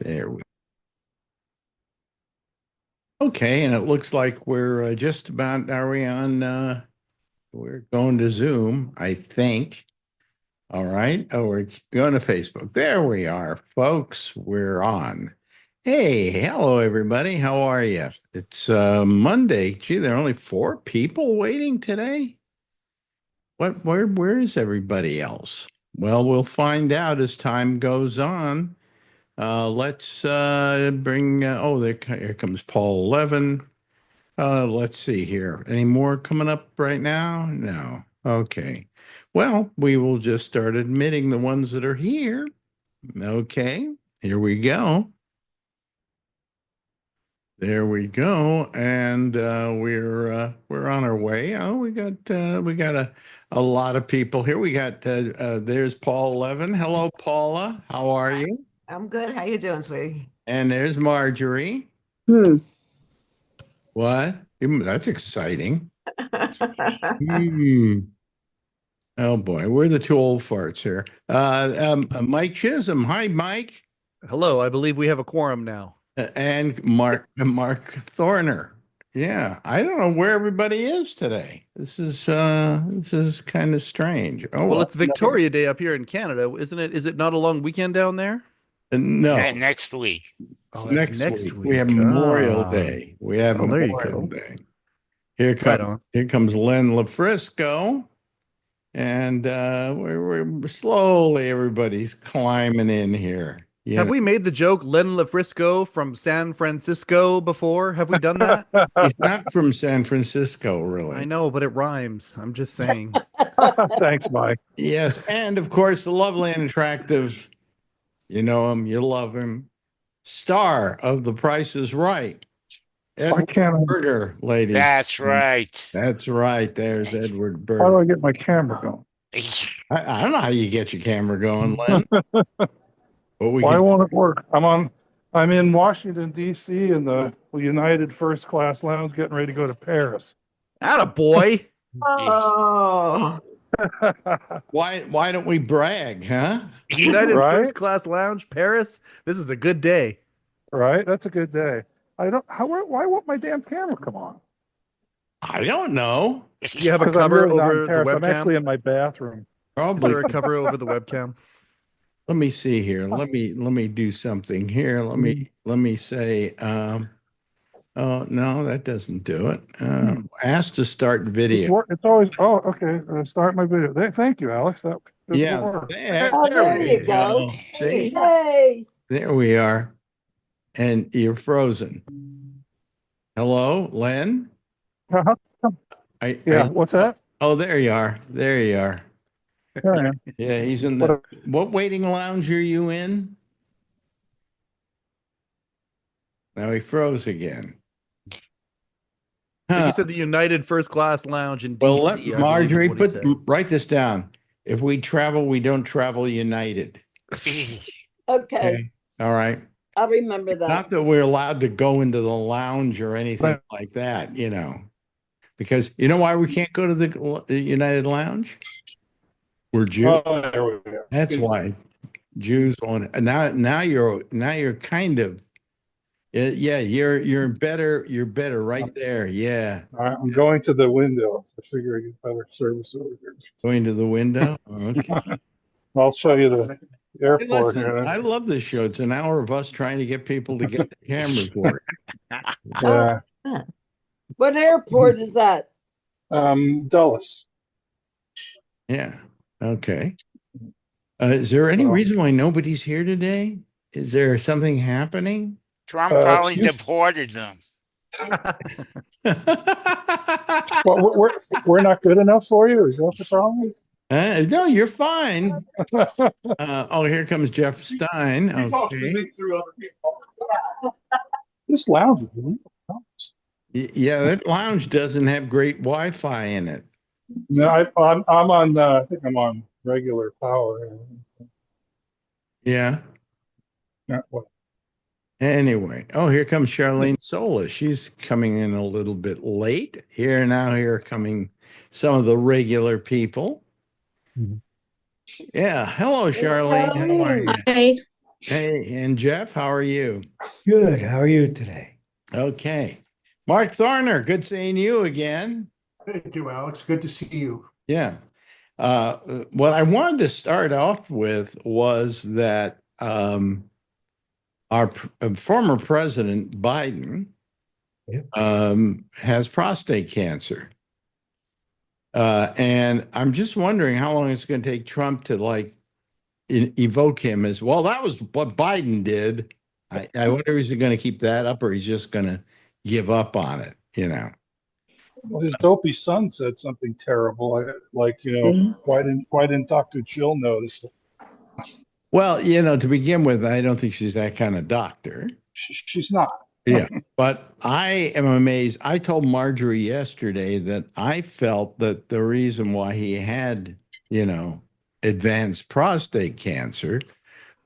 There we Okay, and it looks like we're just about, are we on, we're going to Zoom, I think. All right. Oh, we're going to Facebook. There we are, folks. We're on. Hey, hello, everybody. How are you? It's Monday. Gee, there are only 4 people waiting today. Where is everybody else? Well, we'll find out as time goes on. Let's bring, here comes Paul 11. Let's see here. Any more coming up right now? No. Okay. Well, we will just start admitting the ones that are here. Okay. Here we go. There we go. And we're on our way. Oh, we got a lot of people here. We got there's Paul 11. Hello, Paula. How are you? I'm good. How you doing, sweetie? And there's Marjorie. Hmm. What? That's exciting. Hmm. Oh boy, we're the 2 old farts here. Mike Chisholm. Hi, Mike. Hello, I believe we have a quorum now. And Mark Thorner. Yeah, I don't know where everybody is today. This is kind of strange. Oh Well, it's Victoria Day up here in Canada, isn't it? Is it not a long weekend down there? No, And next week. Oh, next next week week. we have Memorial Ah. Day. We have Oh, there you Memorial go. Day. Here Right comes on. here comes Len LaFrisco, and we're slowly everybody's climbing in here. You Have know, we made the joke Len LaFrisco from San Francisco before? Have we done that? he's not from San Francisco, I really. know, but it rhymes. I'm just saying. Thanks, Mike. Yes, and of course the lovely and attractive, you know him, you love him, star of The Price is Right, Why Edward can't I, Berger, ladies. That's right. That's right. There's Edward how do Berger. I get my camera going? I don't know how you get your camera going, Len, but we Why can. won't it work? I'm in Washington, D.C. in the United First Class Lounge getting ready to go to Paris. Atta boy. Oh, Why don't we brag, huh? United Right? First Class Lounge, Paris. This is a good day. Right? That's a good day. Why won't my damn camera come on? I don't know. Do you have a Because I'm cover really not in over the Paris. I'm actually webcam? in my bathroom. Is Probably. there a cover over the webcam? Let me see here. Let me do something here. Let me say. Oh no, that doesn't do it. Ask to start video. It's always, oh, okay. Start my video. Thank you, Alex. That doesn't Yeah, work. there we you go. See, Hey. there we are. And you're frozen. Hello, Len. Uh-huh. Yeah, what's that? Oh, there you are. There you are. There I am. Yeah, he's in what waiting lounge are you in? Now he froze again. I think Huh. he said the United First Class Lounge in Well, DC. let I believe is Marjorie what he said. write this down. If we travel, we don't travel united. Okay, All right. I'll remember that. Not that we're allowed to go into the lounge or anything like that, you know, because you know why we can't go to the United Lounge? We're Jews. Oh, there we go. That's why Jews won't. Now you're kind of yeah, you're better right there. Yeah. All right, I'm going to the window. I figure I get better service over here. Going to the window. Okay. I'll show you the Hey, airport listen, here. I love this show. It's an hour of us trying to get people to get the cameras working. Yeah. What airport is that? Dulles. Yeah. Okay. Is there any reason why nobody's here today? Is there something happening? Trump probably excuse- deported them. Well, we're not good enough for you? Is that the problem? No, you're fine. Oh, here comes Jeff Stein. Okay. This lounge is Yeah, that lounge doesn't have great Wi-Fi in it. No, I'm on. I think I'm on regular power. Yeah. Not what- Anyway, oh, here comes Charlene Solis. She's coming in a little bit late. Here are coming some of the regular people. Mhm. Yeah. Hello, Charlene. How are you? Hi. Hey, and Jeff, how are you? Good. How are you today? Okay. Mark Thorner, good seeing you again. Thank you, Alex. Good to see you. Yeah. What I wanted to start off with was that our former president, Biden, Yep. has prostate cancer. And I'm just wondering how long it's going to take Trump to evoke him as well. That was what Biden did. I wonder is he going to keep that up or he's just going to give up on it, you know? Well, his dopey son said something terrible, Mhm. why didn't Dr. Jill notice it? Well, you know, to begin with, I don't think she's that kind of doctor. She's not. Yeah. But I am amazed. I told Marjorie yesterday that I felt that the reason why he had, you know, advanced prostate cancer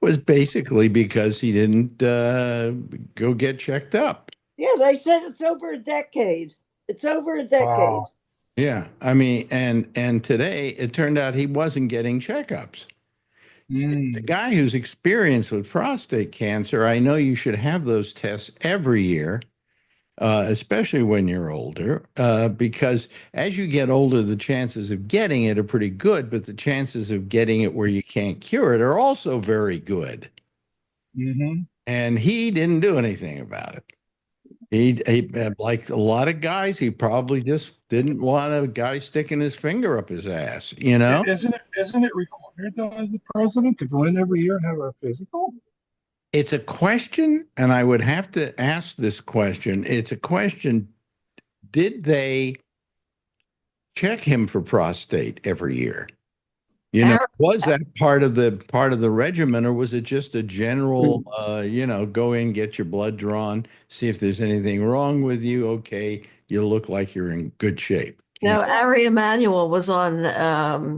was basically because he didn't go get checked up. Yeah, they said it's over a decade. It's over a decade. Wow. Yeah. I mean, and today it turned out he wasn't getting checkups. The guy who's experienced with prostate cancer, I know you should have those tests every year, especially when you're older, because as you get older, the chances of getting it are pretty good, but the chances of getting it where you can't cure it are also very good. Mm-hmm. And he didn't do anything about it. He like a lot of guys, he probably just didn't want a guy sticking his finger up his ass, you know? Isn't it required though as the president to go in every year and have a physical? It's a question, and I would have to ask this question. It's a question, did they check him for prostate every year? You know, was that part of the regimen, or was it just a general, you know, go in, get your blood drawn, see if there's anything wrong with you? Okay, you look like you're in good shape. No, Ari Emanuel was on, I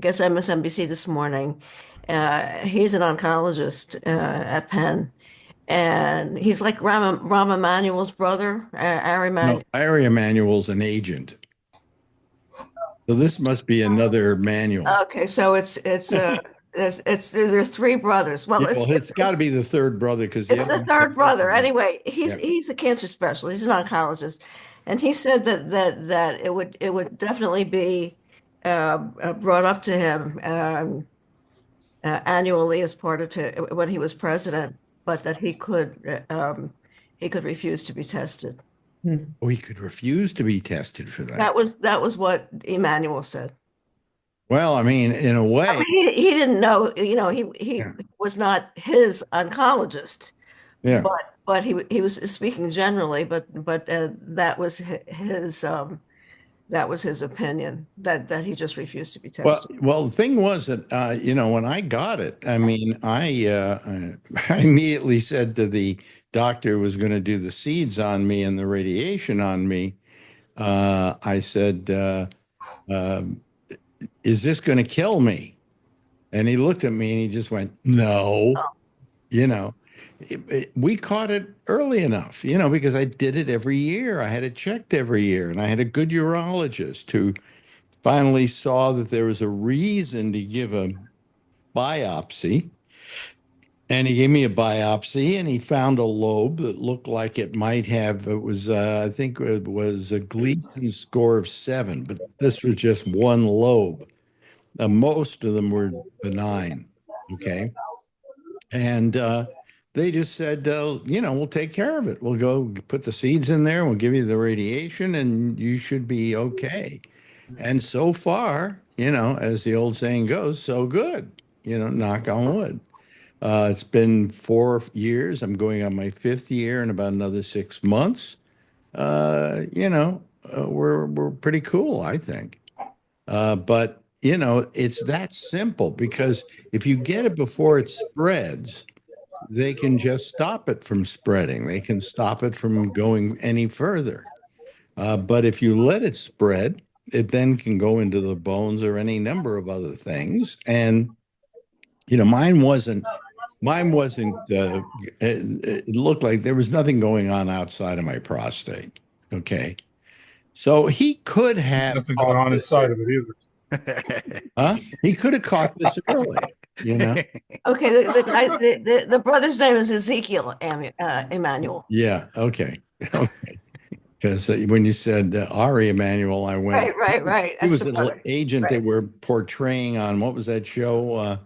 guess, MSNBC this morning. He's an oncologist at Penn, and he's like Rahm Emanuel's brother, Ari No, Emanuel. Larry Emanuel's an agent. So this must be another manual. Okay, so there are three brothers. Well, Yeah, well, it's got to be the third brother because it's the third brother. Anyway, Yeah. he's a cancer specialist. He's an oncologist, and he said that it would definitely be brought up to him annually as part of when he was president, but that he could refuse to be tested. Oh, he could refuse to be tested for that. That was what Emmanuel said. Well, I mean, in a I way, mean, he didn't know, you know, he Yeah. was not his oncologist, yeah. but he was speaking generally, but that was his opinion that he just refused to be Well, tested. well, the thing was that you know, when I got it, I mean, I immediately said to the doctor who was going to do the seeds on me and the radiation on me, I said, um, "Is this going to kill me?" And he looked at me and he just went, "No." You know, we caught it early enough, you know, because I did it every year. I had it checked every year, and I had a good urologist who finally saw that there was a reason to give a biopsy. And he gave me a biopsy and he found a lobe that looked like it might have, it was, I think it was a Gleason score of 7, but this was just one lobe. Most of them were benign. Okay. And they just said, you know, we'll take care of it. We'll go put the seeds in there. We'll give you the radiation and you should be okay. And so far, you know, as the old saying goes, so good, you know, knock on wood. It's been 4 years. I'm going on my 5th year in about another 6 months. You know, we're pretty cool, I think. But you know, it's that simple because if you get it before it spreads, they can just stop it from spreading. They can stop it from going any further. But if you let it spread, it then can go into the bones or any number of other things. And you know, mine wasn't. It looked like there was nothing going on outside of my prostate. Okay, so he could have Nothing going caught on this, inside of it either. huh? He could have caught this early. you know? Okay, the brother's name is Ezekiel Emmanuel. Yeah. Okay. Okay. Because when you said Ari Emanuel, I went, Right. he That's was the an brother. agent they Right. were portraying on what was that show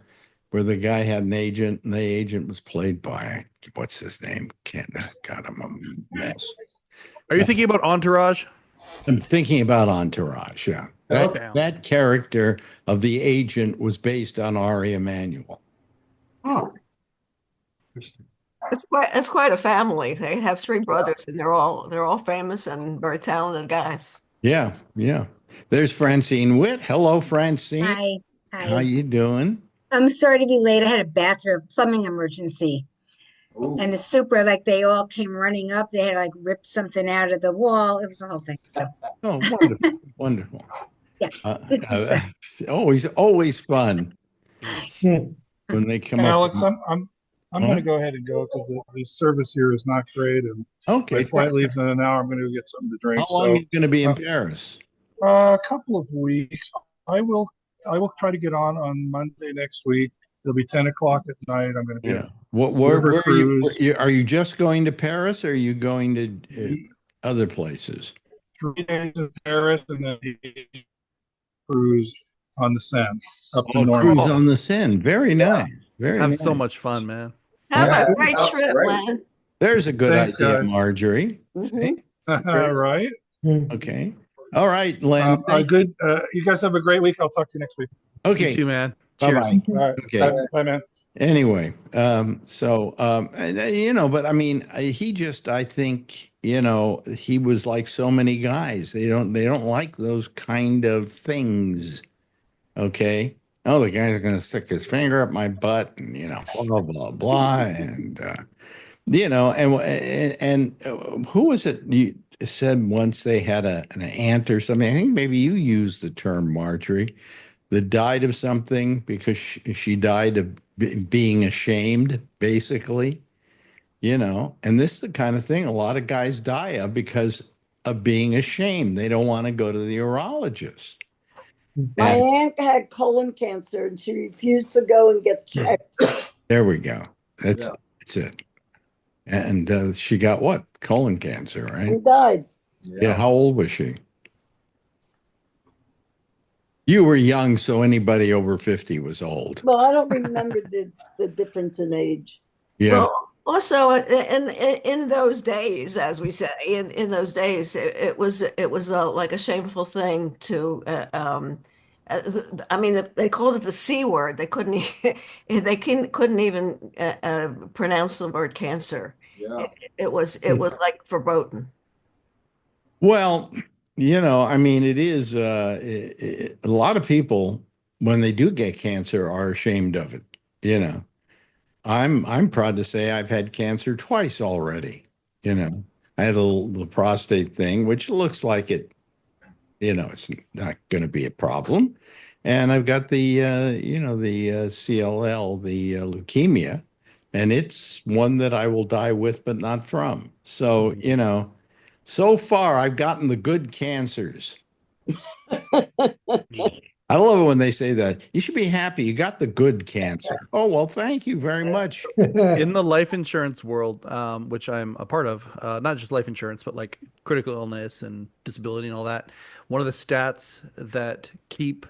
where the guy had an agent and the agent was played by, what's his name? Can't, God, I'm a mess. Are you thinking about Entourage? I'm thinking about Entourage. Yeah. That, Okay. that character of the agent was based on Ari Emanuel. Oh. Interesting. It's quite a family. They have three brothers, and they're all famous and very talented guys. Yeah. Yeah. There's Francine Witt. Hello, Francine. Hi, How hi. you doing? I'm sorry to be late. I had a bathroom plumbing emergency. And the super, like they all came running up. They had like ripped something out of the wall. It was a whole thing. So Oh, wonderful. Wonderful. yeah. Uh, So, uh, always fun Hmm. when they come up. Alex, I'm Huh? going to go ahead and go because the service here is not great, and my Okay. flight leaves in an hour. I'm going to go get something to How drink. long are So you going to be in uh, Paris? a couple of weeks. I will I will try to get on Monday next week. It'll be 10 o'clock at night. I'm going to be Yeah. at What, River where Cruise. are you just going to Paris or are you going to other places? 3 days in Paris and then the cruise on the Seine up to Oh, cruise Normandy. on the Seine. Very nice. Very Have nice. so much fun, man. Have Yeah. a great trip, Len. There's a good Thanks, idea, guys. Marjorie. Mhm. See? Great. Right. Hmm. Okay. All right, Len. Good. You guys have a great week. I'll talk to you next week. You Okay. too, man. Bye-bye. Cheers. All right. Okay. Bye, man. Anyway, but I mean, he just, I think, he was like so many guys. They don't like those kind of things. Okay. Oh, the guy's going to stick his finger up my butt and, blah, blah, blah. And, who was it you said once they had an aunt or something? I think maybe you used the term, Marjorie, that died of something because she died of being ashamed, basically, and this is the kind of thing a lot of guys die of because of being ashamed. They don't want to go to the urologist. My And aunt had colon cancer and she refused to go and get checked there we go. That's it. And she got what? Colon cancer, right? and died. Yeah. How old was she? You were young, so anybody over 50 was old. Well, I don't remember the difference in age. Yeah. Well, also in those days, as we say, in those days, it was like a shameful thing to. I mean, they called it the C word. They couldn't couldn't even pronounce the word cancer. It was like verboten. Well, I mean, it is a lot of people when they do get cancer are ashamed of it. I'm proud to say I've had cancer twice already. I had the prostate thing, which looks like it's not going to be a problem. And I've got the CLL, the leukemia, and it's one that I will die with, but not from. So, so far I've gotten the good cancers. I love it when they say that. You should be happy. You got the good cancer. Oh, well, thank you very much. In the life insurance world, which I'm a part of, not just life insurance, but like critical illness and disability and all that, one of the stats that keep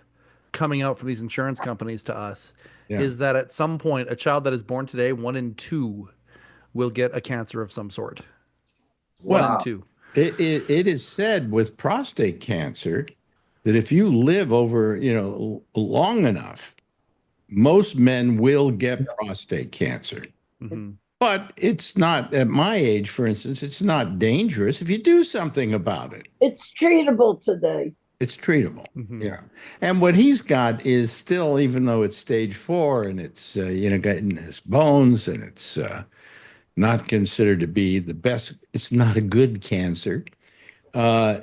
coming out from these insurance companies to us Yeah. is that at some point, a child that is born today, 1 in 2 will get a cancer of some sort. One Well, in two. it is said with prostate cancer that if you live over, long enough, most men will get prostate cancer. Hmm. But it's not, at my age, for instance, it's not dangerous if you do something about it. It's treatable today. It's treatable. Hmm. Yeah. And what he's got is still, even though it's stage 4 and it's, getting his bones and it's not considered to be the best, it's not a good cancer. Uh,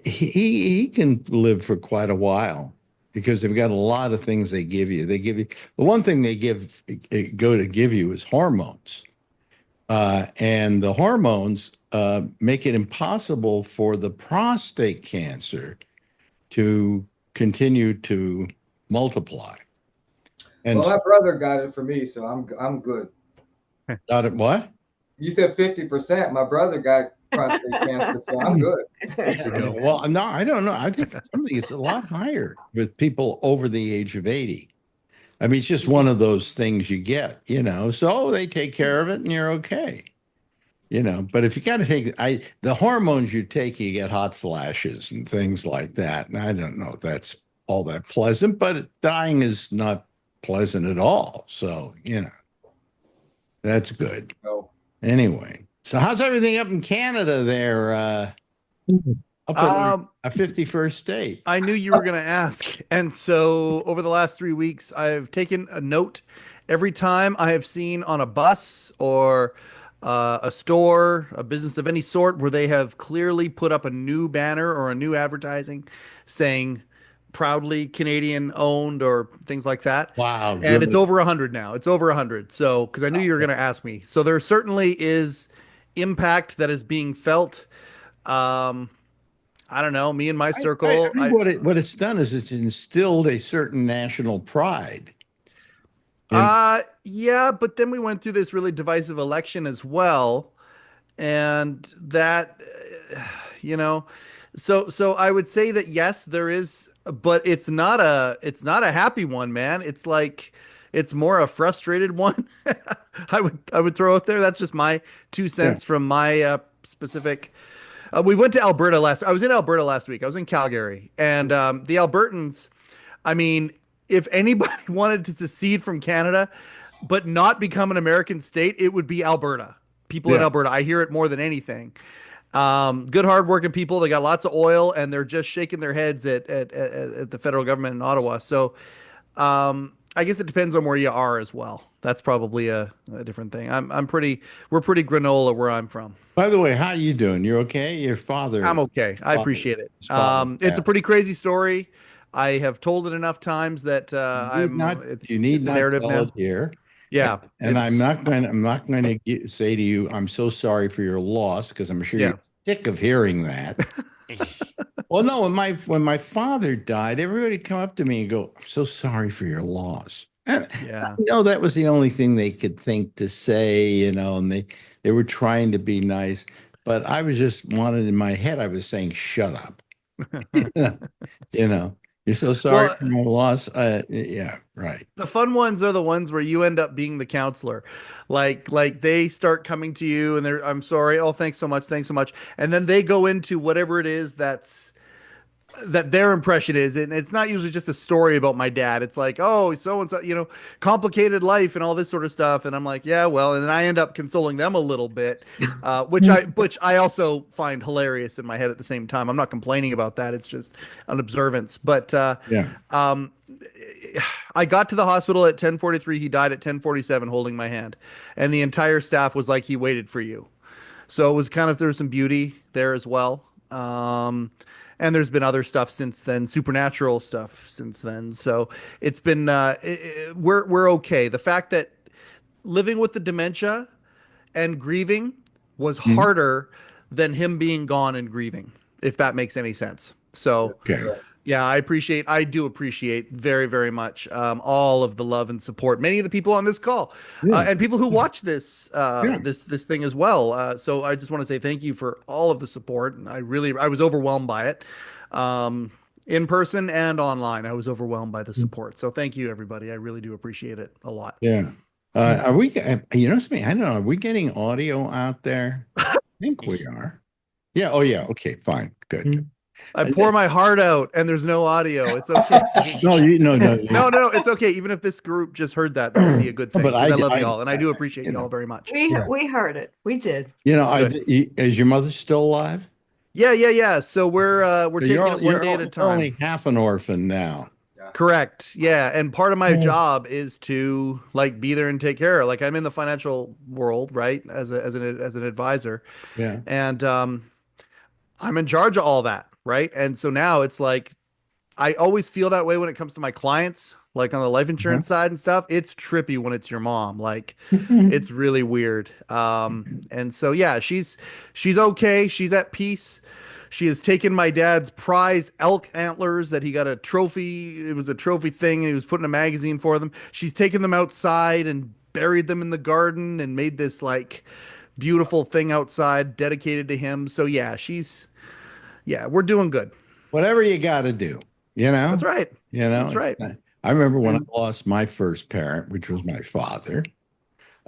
he can live for quite a while because they've got a lot of things they give you. They give you the one thing they go to give you is hormones, and the hormones make it impossible for the prostate cancer to continue to multiply. And Well, my brother got it for me, so I'm good. got it. What? You said 50%. My brother got prostate cancer, so I'm good. There you go. Well, no, I don't know. I think something is a lot higher with people over the age of 80. I mean, it's just one of those things you get, so they take care of it and you're okay. But if you got to take the hormones you take, you get hot flashes and things like that. And I don't know if that's all that pleasant, but dying is not pleasant at all. So, that's good. No. Anyway, so how's everything up in Canada there? Up at a 51st state. I knew you were going to ask. And so over the last 3 weeks, I've taken a note every time I have seen on a bus or a store, a business of any sort, where they have clearly put up a new banner or a new advertising saying proudly Canadian owned or things like that. Wow. And Good. it's over 100 now. It's over 100. So, because I knew you were going to ask me. So there certainly is impact that is being felt. I don't know, me and my circle. I think what it's done is it's instilled a certain national pride. Yeah, but then we went through this really divisive election as well, and that, so I would say that yes, there is, but it's not a happy one, man. It's like it's more a frustrated one. I would throw out there. That's just my 2 cents from my specific. We went to Alberta I was in Alberta last week. I was in Calgary, and the Albertans, I mean, if anybody wanted to secede from Canada, but not become an American state, it would be Alberta. People in Alberta. I hear it more than anything. Good, hardworking people. They got lots of oil, and they're just shaking their heads at the federal government in Ottawa. So I guess it depends on where you are as well. That's probably a different thing. We're pretty granola where I'm from. By the way, how you doing? You're okay? Your father? I'm okay. I appreciate it. It's a pretty crazy story. I have told it enough times that it's a narrative now here. Yeah, and I'm not going to say to you, I'm so sorry for your loss, because I'm sure you're sick of hearing that. Well, no, when my father died, everybody come up to me and go, I'm so sorry for your loss. And I know that was the only thing they could think to say, and they were trying to be nice, but I was just wanted in my head, I was saying, shut up. You're so sorry for my loss. Yeah, right. The fun ones are the ones where you end up being the counselor. Like they start coming to you and I'm sorry. Oh, thanks so much. Thanks so much. And then they go into whatever it is that their impression is. And it's not usually just a story about my dad. It's like, oh, so-and-so, complicated life and all this sort of stuff. And I'm like, yeah, well, and then I end up consoling them a little bit, which I also find hilarious in my head at the same time. I'm not complaining about that. It's just an observance. But I got to the hospital at 10:43. He died at 10:47 holding my hand. And the entire staff was like, he waited for you. So it was there was some beauty there as well. And there's been other stuff since then, supernatural stuff since then. So it's been, we're okay. The fact that living with the dementia and grieving was harder than him being gone and grieving, if that makes any sense. So yeah, I do appreciate very, very much all of the love and support. Many of the people on this call and people who watch this this thing as well. So I just want to say thank you for all of the support. And I was overwhelmed by it, in person and online. I was overwhelmed by the support. So thank you, everybody. I really do appreciate it a lot. Yeah. Are we? Something? I don't know. Are we getting audio out there? I think we are. Yeah. Oh, yeah. Okay. Fine. Good. I pour my heart out and there's no audio. It's okay. No. It's okay. Even if this group just heard that would be a good thing. But I love you all, and I do appreciate you all very much. We heard it. We did. Is your mother still alive? Yeah. So we're taking it one day at a time. You're only half an orphan now. Correct. Yeah, and part of my job is to be there and take care of. Like, I'm in the financial world, right? As an advisor. Yeah. And I'm in charge of all that. Right. And so now it's like, I always feel that way when it comes to my clients, like on the life insurance side and stuff. It's trippy when it's your mom. Like, it's really weird. And so, yeah, she's okay. She's at peace. She has taken my dad's prize elk antlers that he got a trophy. It was a trophy thing, and he was putting a magazine for them. She's taken them outside and buried them in the garden and made this like beautiful thing outside dedicated to him. So yeah, we're doing good. Whatever you got to do, you know? That's right. You know, That's right. I remember when I lost my first parent, which was my father.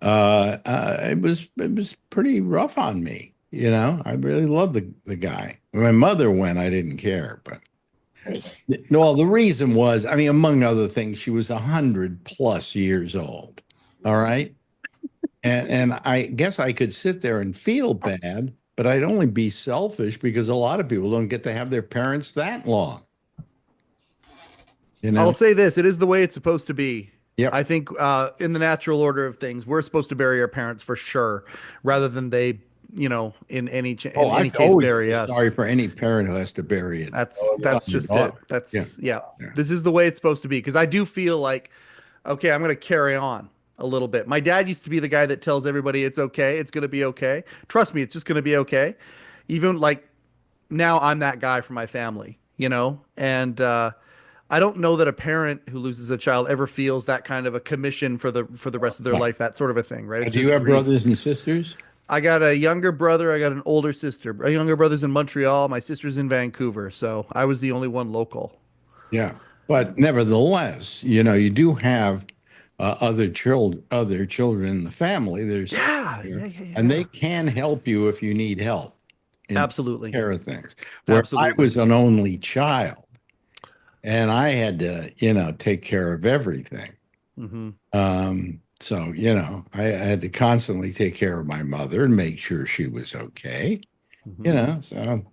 It was pretty rough on me. You know, I really loved the guy. When my mother went, I didn't care, but no, the reason was, I mean, among other things, she was 100+ years old. All right. And I guess I could sit there and feel bad, but I'd only be selfish because a lot of people don't get to have their parents that long. You know, I'll say this: it is the way it's supposed to be. Yep. I think in the natural order of things, we're supposed to bury our parents for sure, rather than they, in any case, I bury us. sorry for any parent who has to bury it. That's just it. daughter. That's Yeah. This is the way it's supposed to be, because I do feel like, okay, I'm going to carry on a little bit. My dad used to be the guy that tells everybody it's okay, it's going to be okay. Trust me, it's just going to be okay. Even like now, I'm that guy for my family, and I don't know that a parent who loses a child ever feels that kind of a commission for the rest of their life, that sort of a thing, right? It's Do you just have grief. brothers and sisters? I got a younger brother. I got an older sister. A younger brother's in Montreal. My sister's in Vancouver. So I was the only one local. Yeah, but nevertheless, you do have other children in the family. There's Yeah. and they can help you if you need help in Absolutely. taking care of things. Where I Absolutely. was an only child, and I had to, take care of everything. Mm-hmm. So, I had to constantly take care of my mother and make sure she was okay. Mm-hmm. So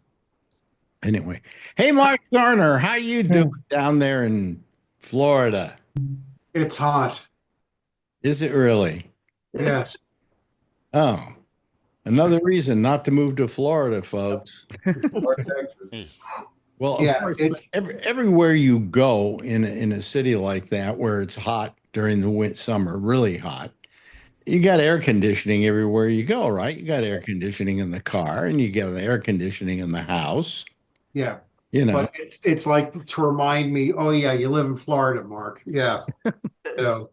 anyway, hey, Mark Garner, how you doing down there in Florida? It's hot. Is it really? Yes. Oh, another reason not to move to Florida, folks. Or Texas. Well, of Yeah, course, it's- everywhere you go in a city like that where it's hot during the summer, really hot, you got air conditioning everywhere you go, right? You got air conditioning in the car, and you got air conditioning in the house. Yeah. You know, But it's like to remind me, oh yeah, you live in Florida, Mark. Yeah. So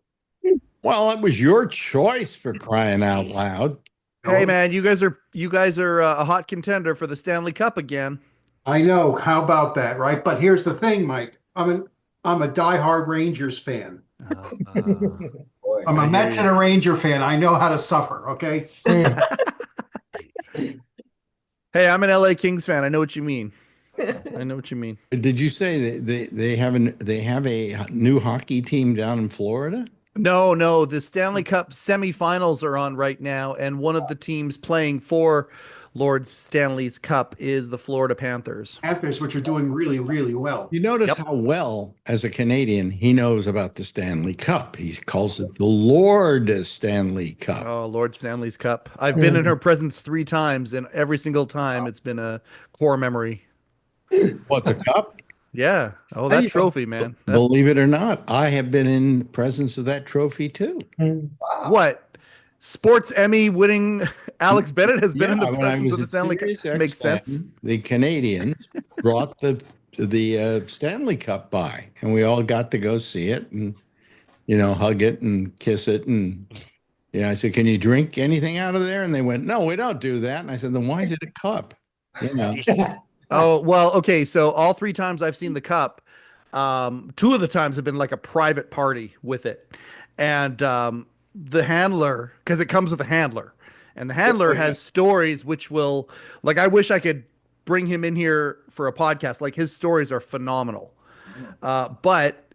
well, it was your choice, for crying out loud. Hey man, you guys are a hot contender for the Stanley Cup again. I know. How about that, right? But here's the thing, Mike. I'm a diehard Rangers fan. Boy. I'm a Mets and a Ranger fan. I know how to suffer. Okay. Hey, I'm an LA Kings fan. I know what you mean. I know what you mean. Did you say they have a new hockey team down in Florida? No, the Stanley Cup semifinals are on right now, and one of the teams playing for Lord Stanley's Cup is the Florida Panthers. Panthers, which are doing really, really well. You notice Yep. how well, as a Canadian, he knows about the Stanley Cup. He calls it the Lord Stanley Cup. Oh, Lord Stanley's Cup. I've been in her presence 3 times, and every single time it's been a core memory. What, the cup? Yeah. Oh, Hey, that trophy, man. That- Believe it or not, I have been in the presence of that trophy too. what? Sports Emmy winning Alex Bennett has been in the when I presence was of the at Stanley Cup. Sirius Makes XM, sense. The Canadians brought the Stanley Cup by, and we all got to go see it and hug it and kiss it. And I said, "Can you drink anything out of there?" And they went, "No, we don't do that." And I said, "Then why is it a cup?" Oh, well, okay. So all 3 times I've seen the cup, 2 of the times have been like a private party with it. And the handler, because it comes with a handler, and the handler has stories which will, like, I wish I could bring him in here for a podcast. Like, his stories are phenomenal. But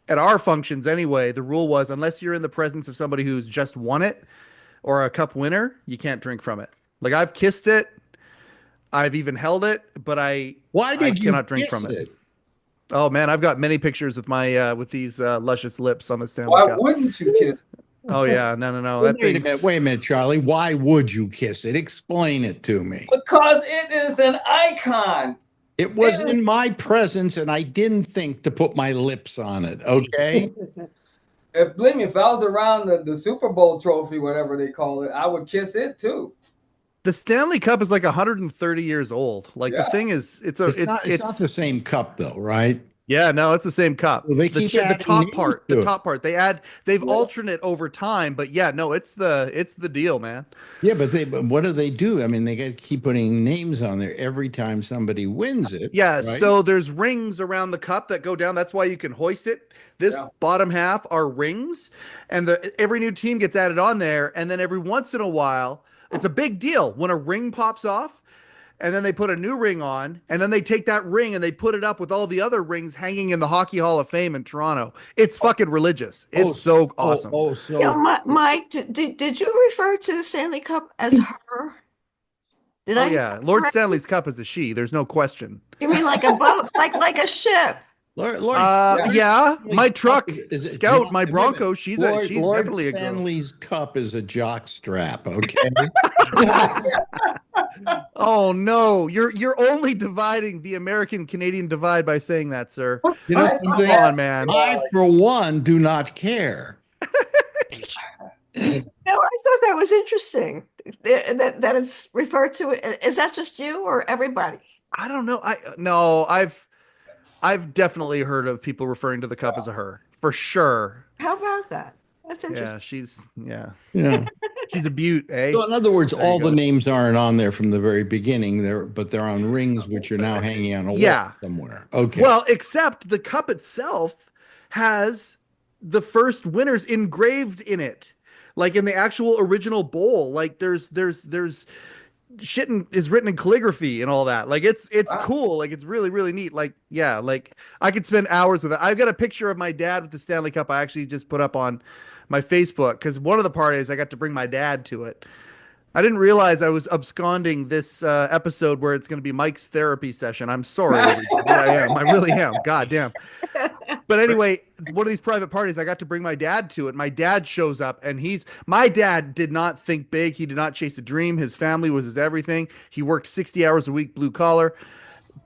at our functions anyway, the rule was, unless you're in the presence of somebody who's just won it or a cup winner, you can't drink from it. Like, I've kissed it. I've even held it, but I cannot drink from it. Oh man, I've got many pictures with my with these luscious lips on the Stanley Why Cup. wouldn't you kiss? Oh yeah, no. Wait That a thing's- minute, wait a minute, Charlie. Why would you kiss it? Explain it to me. Because it is an icon. It was in my presence, and I didn't think to put my lips on it. Okay. Believe me, if I was around the Super Bowl trophy, whatever they call it, I would kiss it too. The Stanley Cup is like 130 years old. Like the Yeah. thing is, It's not the same cup though, right? yeah, no, it's the same cup. Well, they The keep the adding top names part, to the it. top part, they've alternate over time, but yeah, no, it's the deal, man. Yeah, but what do they do? I mean, they got to keep putting names on there every time somebody wins it, Yeah, right? so there's rings around the cup that go down. That's why you can hoist it. This Yeah. bottom half are rings, and every new team gets added on there, and then every once in a while, it's a big deal when a ring pops off, and then they put a new ring on, and then they take that ring and they put it up with all the other rings hanging in the Hockey Hall of Fame in Toronto. It's fucking religious. It's so awesome. Yeah, So Mike, did you refer to the Stanley Cup as her? Did Oh I hear yeah, that Lord correctly? Stanley's Cup is a she. There's no question. You mean like a boat, like a ship? Lord Yeah, my Stanley's truck, cup is a Scout, jock- my wait a minute. Bronco. She's Lord definitely a girl. Stanley's cup is a jock strap. Okay. Oh no, you're only dividing the American Canadian divide by saying that, sir. You know I- something? Come on, man. I, for one, do not care. No, I thought that was interesting. That it's referred to. Is that just you or everybody? I don't know. I've definitely heard of people referring to the cup as a her for sure. How about that? That's Yeah, interesting. Yeah. she's a beaut, eh? So in other words, There you all the go. names aren't on there from the very beginning. But they're on rings, which are now hanging on a wall Yeah. somewhere. Okay. Well, except the cup itself has the first winners engraved in it, like in the actual original bowl. Like there's shit is written in calligraphy and all that. Like it's Wow. cool. Like it's really neat. Like yeah, like I could spend hours with it. I've got a picture of my dad with the Stanley Cup. I actually just put up on my Facebook because one of the parties I got to bring my dad to it. I didn't realize I was absconding this episode where it's going to be Mike's therapy session. I'm sorry, everybody. I am. I really am. God damn. But anyway, one of these private parties, I got to bring my dad to it. My dad shows up, and my dad did not think big. He did not chase a dream. His family was his everything. He worked 60 hours a week, blue collar.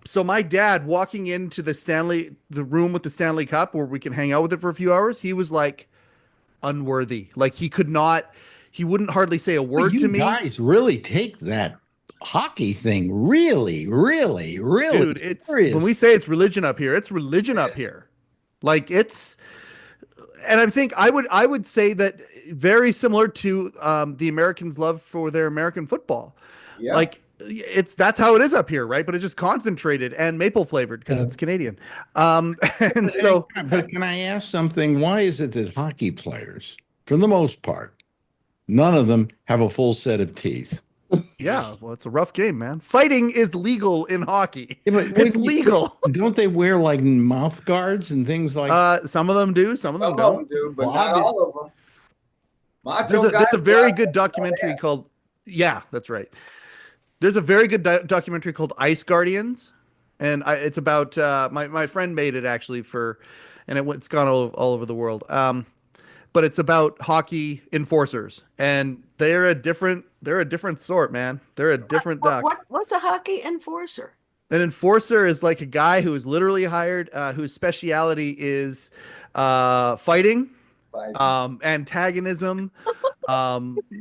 So my dad walking into the room with the Stanley Cup where we can hang out with it for a few hours, he was like unworthy. Like he wouldn't hardly say a word to me. You guys really take that hockey thing really Dude, it's serious. when we say it's religion up here, it's religion up here. Like and I think I would say that very similar to the Americans' love for their American football. Yeah. Like that's how it is up here, right? But it's just concentrated and maple flavored because it's Canadian. And so, but can I ask something? Why is it that hockey players, for the most part, none of them have a full set of teeth? yeah, well, it's a rough game, man. Fighting is legal in hockey. Yeah, but It's legal. Don't they wear like mouth guards and things like? Some of them do, some of them Some of them don't. do, but Well, not all of them. There's Macho a guys very got- good documentary called yeah, that's right. There's a very good documentary called Ice Guardians, and it's about my friend made it actually and it's gone all over the world. But it's about hockey enforcers, and they're a different sort, man. They're a different duck. What's a hockey enforcer? An enforcer is like a guy who is literally hired, whose speciality is fighting, antagonism.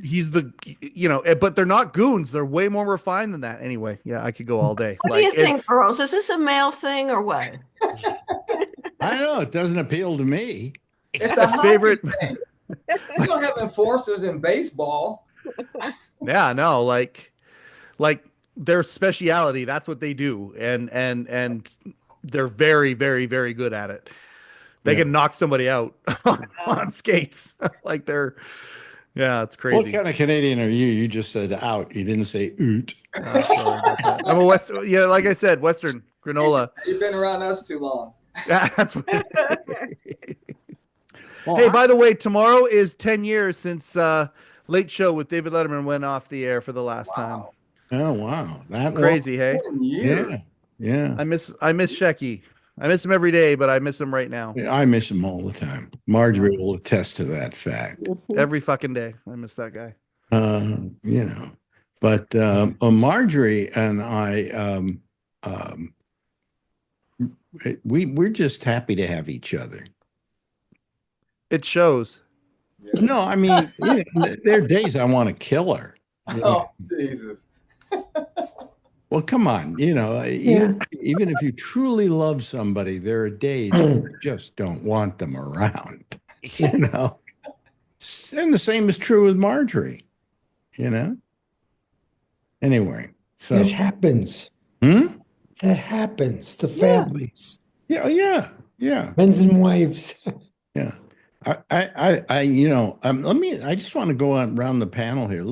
He's but they're not goons. They're way more refined than that. Anyway, yeah, I could go all day. What do you think, girls? Is this a male thing or what? I don't know. It doesn't appeal to me. It's a hockey favorite. thing. We don't have enforcers in baseball. Yeah, no, like their speciality. That's what they do, and they're very good at it. They can knock somebody out on skates. Like yeah, it's crazy. What kind of Canadian are you? You just said out. You didn't say oot. Sorry about that. I'm a yeah, like I said, Western granola. You've been around us too long. Yeah, that's what Well, Hey, by the way, tomorrow is 10 years since Late Show with David Letterman went off the air for the last time. Oh wow, that Crazy, hey? 10 years. Yeah. I miss Shecky. I miss him every day, but I miss him right now. I miss him all the time. Marjorie will attest to that fact. Every fucking day. I miss that guy. But Marjorie and I, we're just happy to have each other. It shows. No, I mean, there are days I want to kill her. Oh, Jesus. Well, come on. Even if you truly love somebody, there are days you just don't want them around. You know, and the same is true with Marjorie. You know. Anyway, so That happens. hmm? That happens to Yeah. families, Yeah. husbands and wives. Yeah. I just want to go on around the panel here.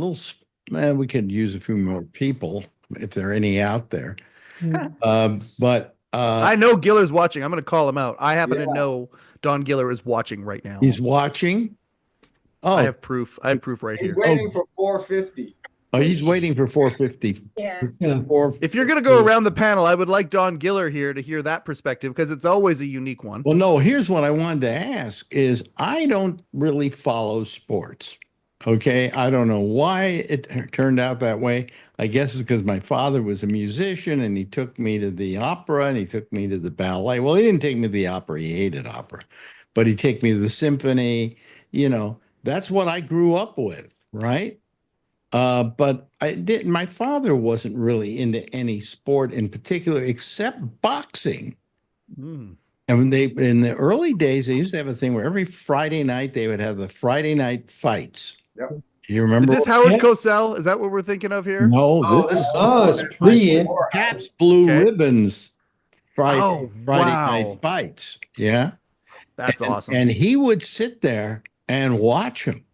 We could use a few more people if there are any out there. But I know Giller's watching. I'm going to call him out. I happen to Yeah. know Don Giller is watching right now. he's watching. I Oh, have proof. I have proof right He's here. waiting for 450. he's waiting for 450. Yeah. Yeah. If you're going to go around the panel, I would like Don Giller here to hear that perspective because it's always a unique one. Well, no, here's what I wanted to ask is I don't really follow sports. Okay. I don't know why it turned out that way. I guess it's because my father was a musician and he took me to the opera and he took me to the ballet. Well, he didn't take me to the opera. He hated opera, but he took me to the symphony. That's what I grew up with. Right. But my father wasn't really into any sport in particular except boxing. Mm. And in the early days, they used to have a thing where every Friday night they would have the Friday night fights. Yep. You remember? Is this Howard Yeah. Cosell? Is that what we're thinking of here? No, Oh, this this is Oh, it's pre. Caps Blue Okay. Ribbons Friday Oh, Friday wow. night fights. Yeah. That's awesome. And he would sit there and watch them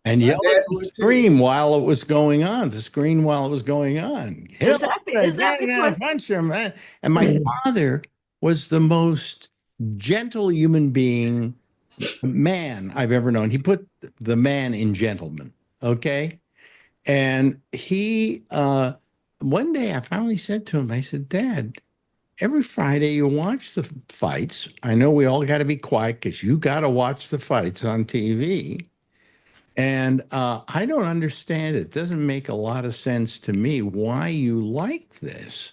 and My yell dad at the would too. screen while it was going on, the screen while it was going on. Is that because Punch him, man. And my father was the most gentle human being man I've ever known. He put the man in gentleman. Okay. And one day I finally said to him, I said, Dad, every Friday you watch the fights. I know we all got to be quiet because you got to watch the fights on TV. And I don't understand. It doesn't make a lot of sense to me why you like this,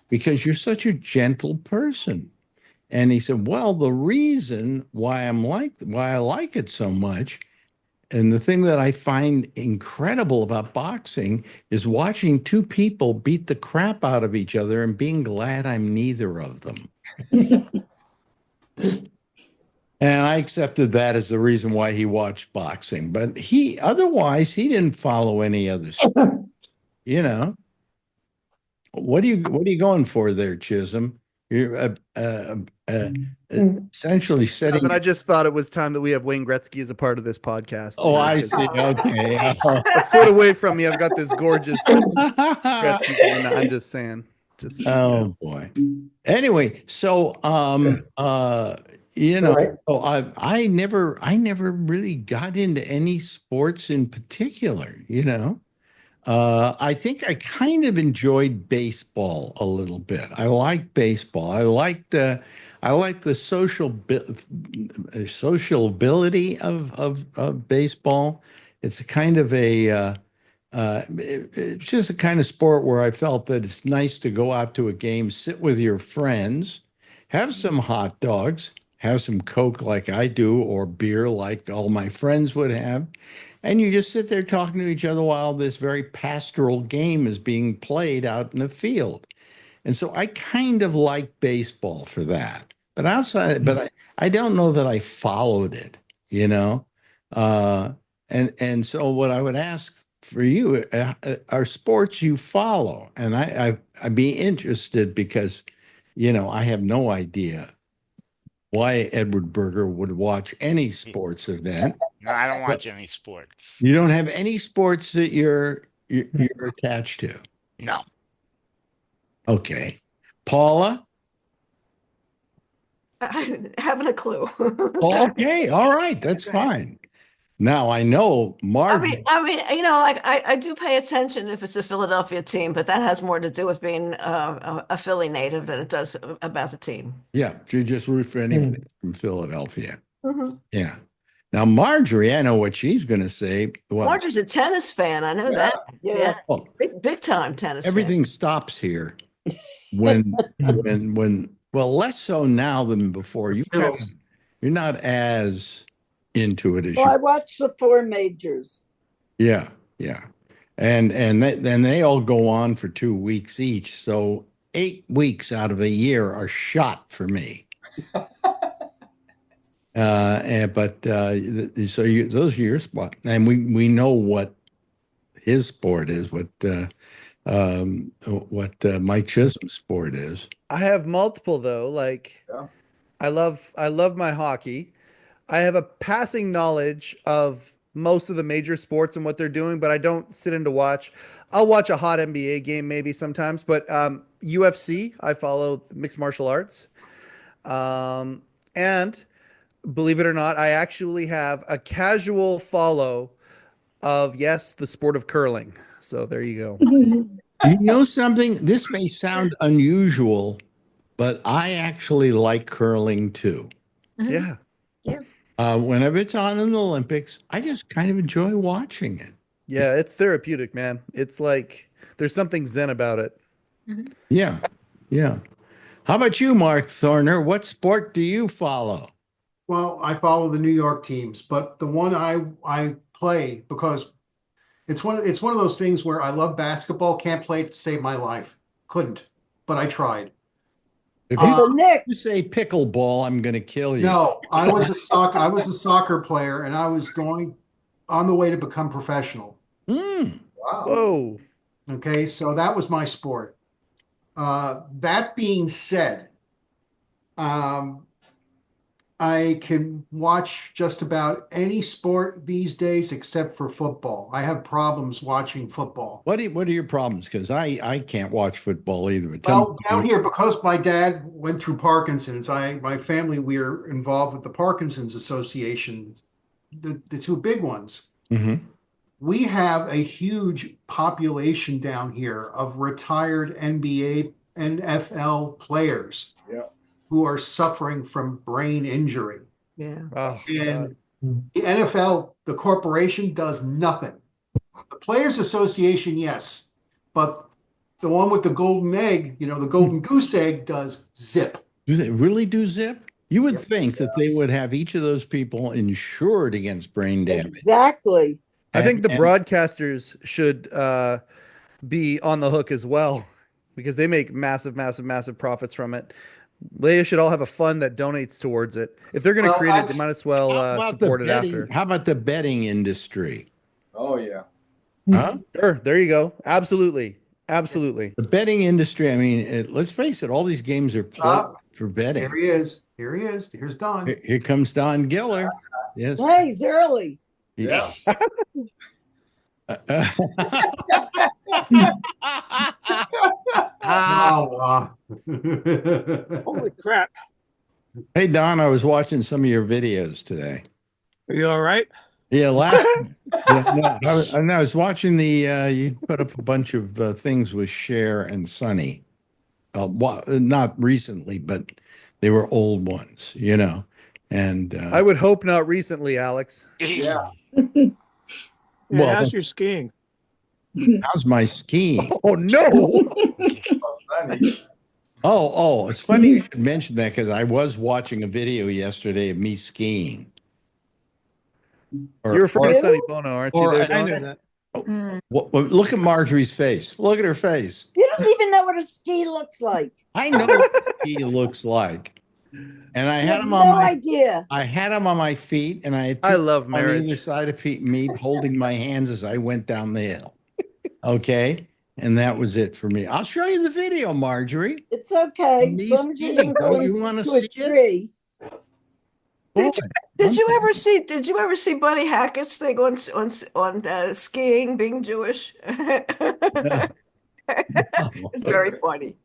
because you're such a gentle person. And he said, well, the reason why I like it so much, and the thing that I find incredible about boxing is watching two people beat the crap out of each other and being glad I'm neither of them. And I accepted that as the reason why he watched boxing. But otherwise, he didn't follow any other sport. What are you going for there, Chisholm? You're essentially setting. But I just thought it was time that we have Wayne Gretzky as a part of this podcast. Oh, I see. Okay. A foot away from me, I've got this gorgeous Gretzky coming out. I'm just saying. Oh boy. Anyway, so Right. I never really got into any sports in particular, I think I kind of enjoyed baseball a little bit. I like baseball. I like the sociability of baseball. It's a kind of it's just a kind of sport where I felt that it's nice to go out to a game, sit with your friends, have some hot dogs, have some Coke like I do, or beer like all my friends would have. And you just sit there talking to each other while this very pastoral game is being played out in the field. And so I kind of like baseball for that. But I don't know that I followed it, and so what I would ask for you are sports you follow. And I'd be interested because, I have no idea why Edward Berger would watch any sports event. No, I don't watch any sports. You don't have any sports that you're attached to. No. Okay. Paula? I haven't a clue. Okay. All right. That's fine. Now I know Margaret. I do pay attention if it's a Philadelphia team, but that has more to do with being a Philly native than it does about the team. Yeah. You just root for anybody from Philadelphia. Mhm. Yeah. Now, Marjorie, I know what she's going to say. Well, Marjorie's a tennis fan. I know that. Yeah. well, Big time tennis fan. everything stops here when well, less so now than before. You're not as into it as Well, I you. watched the four majors. Yeah. then they all go on for 2 weeks each. So 8 weeks out of a year are shot for me. Those are your spot, and we know what his sport is, what Mike Chisholm's sport is. I have multiple though. Like Yeah. I love my hockey. I have a passing knowledge of most of the major sports and what they're doing, but I don't sit in to watch. I'll watch a hot NBA game maybe sometimes, but UFC, I follow mixed martial arts. And believe it or not, I actually have a casual follow of, yes, the sport of curling. So there you go. You know something? This may sound unusual, but I actually like curling too. Yeah. Whenever it's on in the Olympics, I just kind of enjoy watching it. Yeah, it's therapeutic, man. It's like there's something zen about it. Yeah, yeah. How about you, Mark Thorner? What sport do you follow? Well, I follow the New York teams, but the one I play because it's one of those things where I love basketball, can't play it to save my life. Couldn't, but I tried. If So Nick, you say pickleball, I'm going to kill you. No, I was a soccer player, and I was going on the way to become professional. Mm. Wow. Whoa. Okay, so that was my sport. That being said, I can watch just about any sport these days except for football. I have problems watching football. What are your problems? Because I can't watch football either. But Well, down here, because my dad went through Parkinson's, my family, we're involved with the Parkinson's Association, the two big ones. Mm-hmm. We have a huge population down here of retired NBA, NFL players who are suffering from brain injury. Yeah. Oh, And God. the NFL, the corporation, does nothing. The Players Association, yes, but the one with the golden egg, the golden goose egg, does zip. Do they really do zip? You would think that they would have each of those people insured against brain damage. exactly. I think the And- broadcasters should be on the hook as well because they make massive, massive, massive profits from it. They should all have a fund that donates towards it. If they're going to Well, create it, they might as well How about support the it betting- after. How about the betting industry? Oh yeah. Huh? Sure, there you go. Absolutely, absolutely. The betting industry, I mean, let's face it, all these games are played for betting. Here he is. Here he is. Here's Don. Here comes Don Giller. Yes. Hey, he's early. Yes. Holy crap. Hey, Don, I was watching some of your videos today. Are you all right? Yeah, I was watching you put up a bunch of things with Cher and Sonny. Not recently, but they were old ones, And I would hope not recently, Alex. Yeah. well, how's your skiing? how's my skiing? Oh no! Oh, funny. Oh, it's funny you should mention that because I was watching a video yesterday of me skiing. You're referring to Sonny Bono, aren't you? or- There, I Don? know that. Look at Marjorie's face. Look at her face. You don't even know what a ski looks like. I know what he looks like. And I You had have him on no my idea. I had him on my feet, and I had I two love on either marriage. side of me, holding my hands as I went down the hill. Okay, and that was it for me. I'll show you the video, Marjorie. It's okay. Me As long as you skiing. don't go Don't you wanna into a see it? tree. Boy, Did you ever see Buddy Hackett's thing on skiing being Jewish? It's very funny.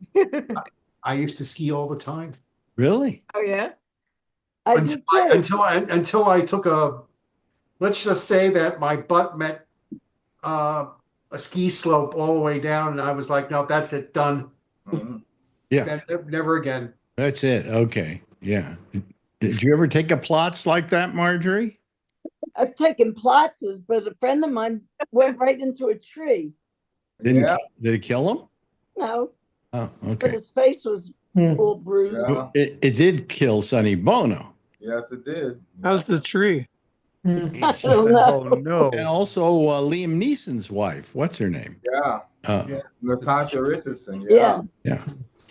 I used to ski all the time really? Oh yeah? I do too. until I took let's just say that my butt met a ski slope all the way down, and I was like, no, that's it, done. Mhm. Yeah, Never again. that's it. Okay, yeah. Did you ever take a plots like that, Marjorie? I've taken Platzes, but a friend of mine went right into a tree. Yeah. Did it kill him? No, Oh, but okay. his face was all bruised. Yeah. It did kill Sonny Bono. Yes, it did. How's the tree? I don't know. Oh no. And also Liam Neeson's wife. What's her name? Yeah. Uh, Natasha Richardson. Yeah. yeah.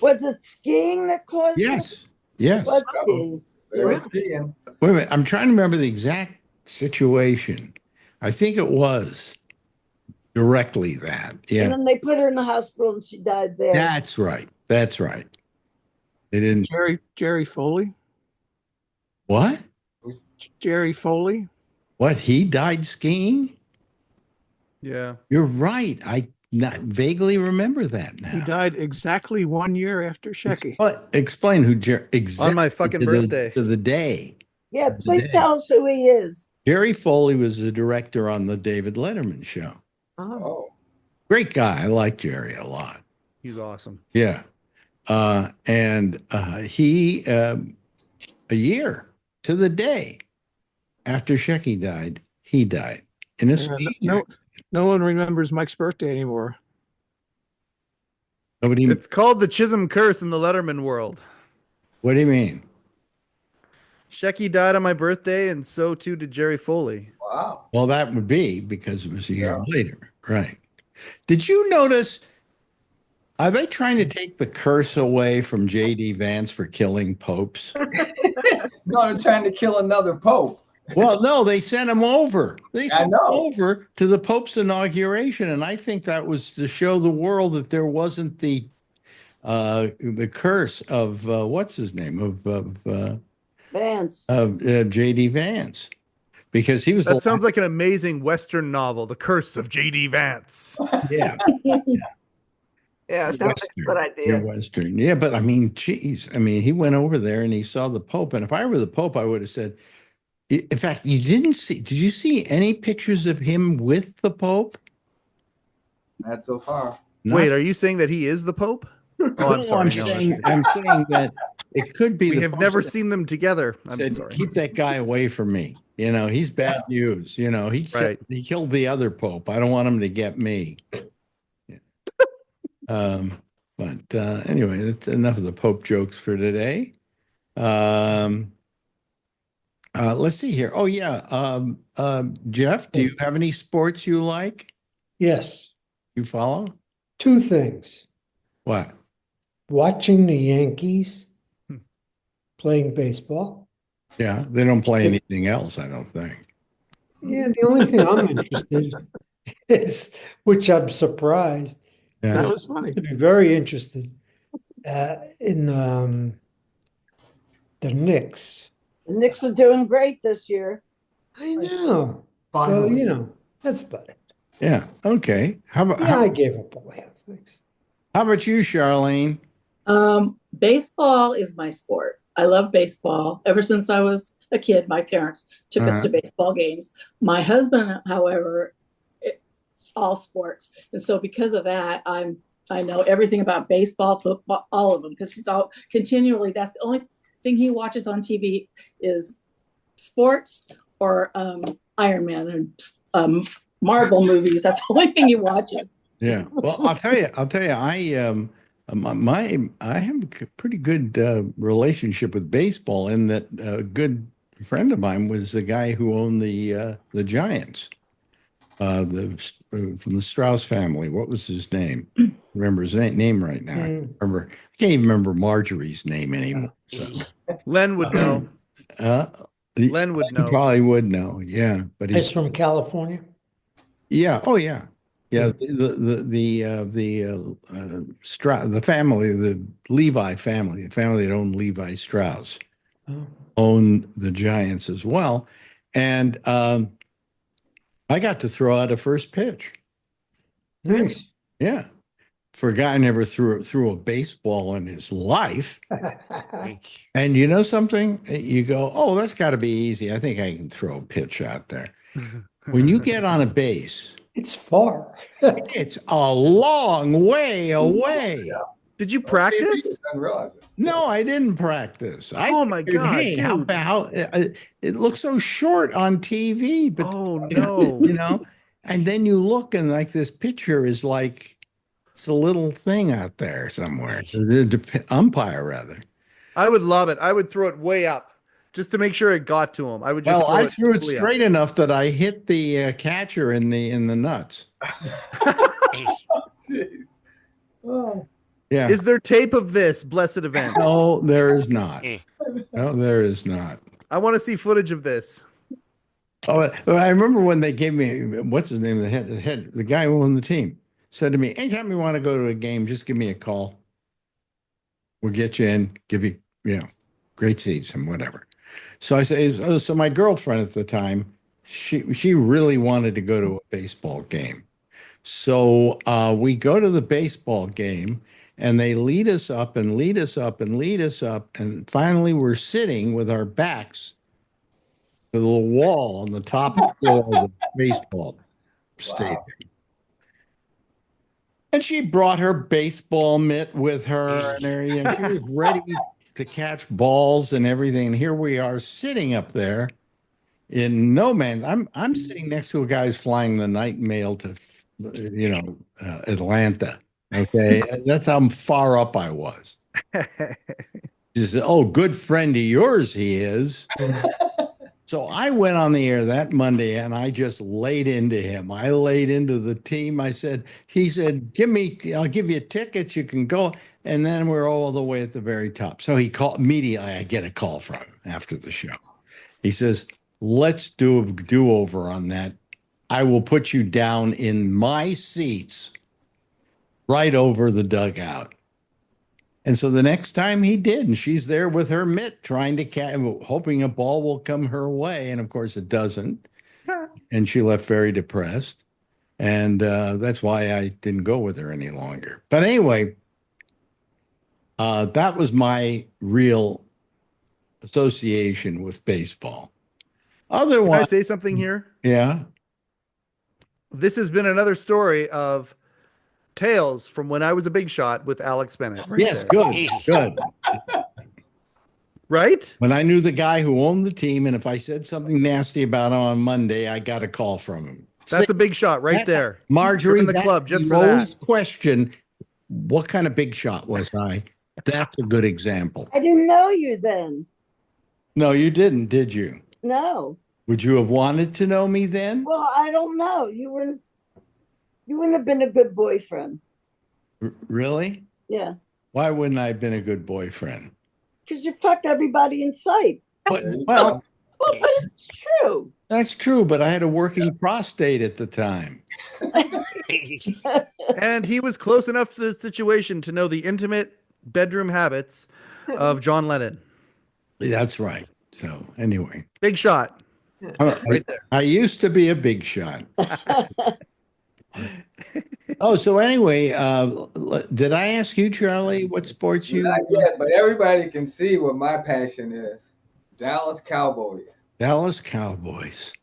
Was it skiing that caused it? Yes. It Yes. was skiing. They were skiing. Wait a minute. I'm trying to remember the exact situation. I think it was directly that. And Yeah. then they put her in the hospital and she died there. That's right. That's right. They didn't. Jerry Foley. What? Jerry Foley. What? He died skiing? Yeah. You're right. I not vaguely remember that now. He died exactly 1 year after Shecky. But explain who exactly On my fucking birthday. to the day. Yeah, To the please day. tell us who he is. Jerry Foley was the director on the David Letterman show. Oh. Oh. Great guy. I like Jerry a lot. He's awesome. Yeah. And he, a year to the day after Shecky died, he died in a No one remembers Mike's birthday anymore. Nobody. It's called the Chisholm Curse in the Letterman world. What do you mean? Shecky died on my birthday, and so too did Jerry Foley. Wow. Well, that would be because it was a year later. Right. Did you notice? Are they trying to take the curse away from J.D. Vance for killing popes? No, they're trying to kill another pope. Well, no, they sent him over. They sent him know. over to the Pope's inauguration, and I think that was to show the world that there wasn't the curse of what's his name of Vance. J.D. Vance, because he was. That sounds like an amazing Western novel, The Curse of J.D. Vance. Yeah. Yeah, sounds like a good idea. You're Western. Yeah, but I mean, geez, I mean, he went over there and he saw the Pope, and if I were the Pope, I would have said. In fact, you didn't see. Did you see any pictures of him with the Pope? Not so far. Wait, are you saying that he is the Pope? Oh, I'm sorry. I'm saying that it could be. We the have Pope never said- seen them together. I'm said, sorry. keep that guy away from me. You know, he's bad news. You know, he killed the other Pope. I don't want him to get me. Yeah. But anyway, that's enough of the Pope jokes for today. Let's see here. Oh yeah, Jeff, do you have any sports you like? Yes. You follow? Two things. What? Watching the Yankees playing baseball. Yeah, they don't play anything else, I don't think. Yeah, the only thing I'm interested is, which I'm surprised. Yeah. That was funny. To be very interested in the Knicks. The Knicks are doing great this year. I know. So, Finally. you know, that's about it. Yeah. Okay. How about Yeah, I gave up all half things. how about you, Charlene? Baseball is my sport. I love baseball. Ever since I was a kid, my parents took us to baseball games. My husband, however, all sports. And so because of that, I know everything about baseball, football, all of them, because he's all continually, that's the only thing he watches on TV is sports or Iron Man and Marvel movies. That's the only thing he watches. Yeah. Well, I'll tell you, I have a pretty good relationship with baseball in that a good friend of mine was the guy who owned the Giants, from the Strauss family. What was his name? Remember his name right now? I can't even remember Marjorie's name anymore. So. Len would know. Len would know. Probably would know. Yeah, but He's from California. Yeah. Oh, yeah. Yeah. The family, the Levi family, the family that owned Levi Strauss, owned the Giants as well, and I got to throw out a first pitch. Nice. Yeah. For a guy who never threw a baseball in his life. And you know something? You go, oh, that's got to be easy. I think I can throw a pitch out there. When you get on a base, it's far. It's a long way away. Did you practice? I didn't realize it. No, I didn't practice. Oh my God, hey, dude. how it looks so short on TV, but oh no, you know, and then you look and like this picture is like it's a little thing out there somewhere. The umpire rather. I would love it. I would throw it way up just to make sure it got to him. I would just Well, I threw it fully up. straight enough that I hit the catcher in the nuts. Jeez. Oh. Yeah. Is there tape of this blessed event? No, there is not. No, there is not. I want to see footage of this. Oh, I remember when they gave me, what's his name? The guy who owned the team said to me, anytime you want to go to a game, just give me a call. We'll get you in, give you, great seats and whatever. So I said, so my girlfriend at the time, she really wanted to go to a baseball game. So we go to the baseball game and they lead us up and lead us up and lead us up. And finally we're sitting with our backs to the wall on the top floor of the baseball stadium. And she brought her baseball mitt with her and everything. And she was ready to catch balls and everything. And here we are sitting up there in no man. I'm sitting next to a guy who's flying the night mail to Atlanta. Okay. That's how far up I was. She said, oh, good friend of yours he is. So I went on the air that Monday and I just laid into him. I laid into the team. He said, I'll give you tickets. You can go. And then we're all the way at the very top. So he called immediately. I get a call from him after the show. He says, let's do a do-over on that. I will put you down in my seats right over the dugout. And so the next time he did, and she's there with her mitt trying to catch, hoping a ball will come her way. And of course it doesn't. And she left very depressed. And that's why I didn't go with her any longer. But anyway, that was my real association with baseball. Otherwise, Can I say something here? Yeah. This has been another story of tales from when I was a big shot with Alex Bennett. Right yes, there. good. Right? When I knew the guy who owned the team, and if I said something nasty about him on Monday, I got a call from him. That's a big shot right there. Marjorie, You're in the club just you for that. always question, what kind of big shot was I? That's a good example. I didn't know you then. No, you didn't, did you? No. Would you have wanted to know me then? Well, I don't know. You wouldn't have been a good boyfriend. Really? Yeah. Why wouldn't I have been a good boyfriend? Because you fucked everybody in sight. Well, but it's true. That's true, but I had a working prostate at the time. And he was close enough to the situation to know the intimate bedroom habits of John Lennon. That's right. So anyway. Big shot. Right there. I used to be a big shot. Oh, so anyway, did I ask you, Charlie, what sports you? Not yet, but everybody can see what my passion is. Dallas Cowboys. Dallas Cowboys.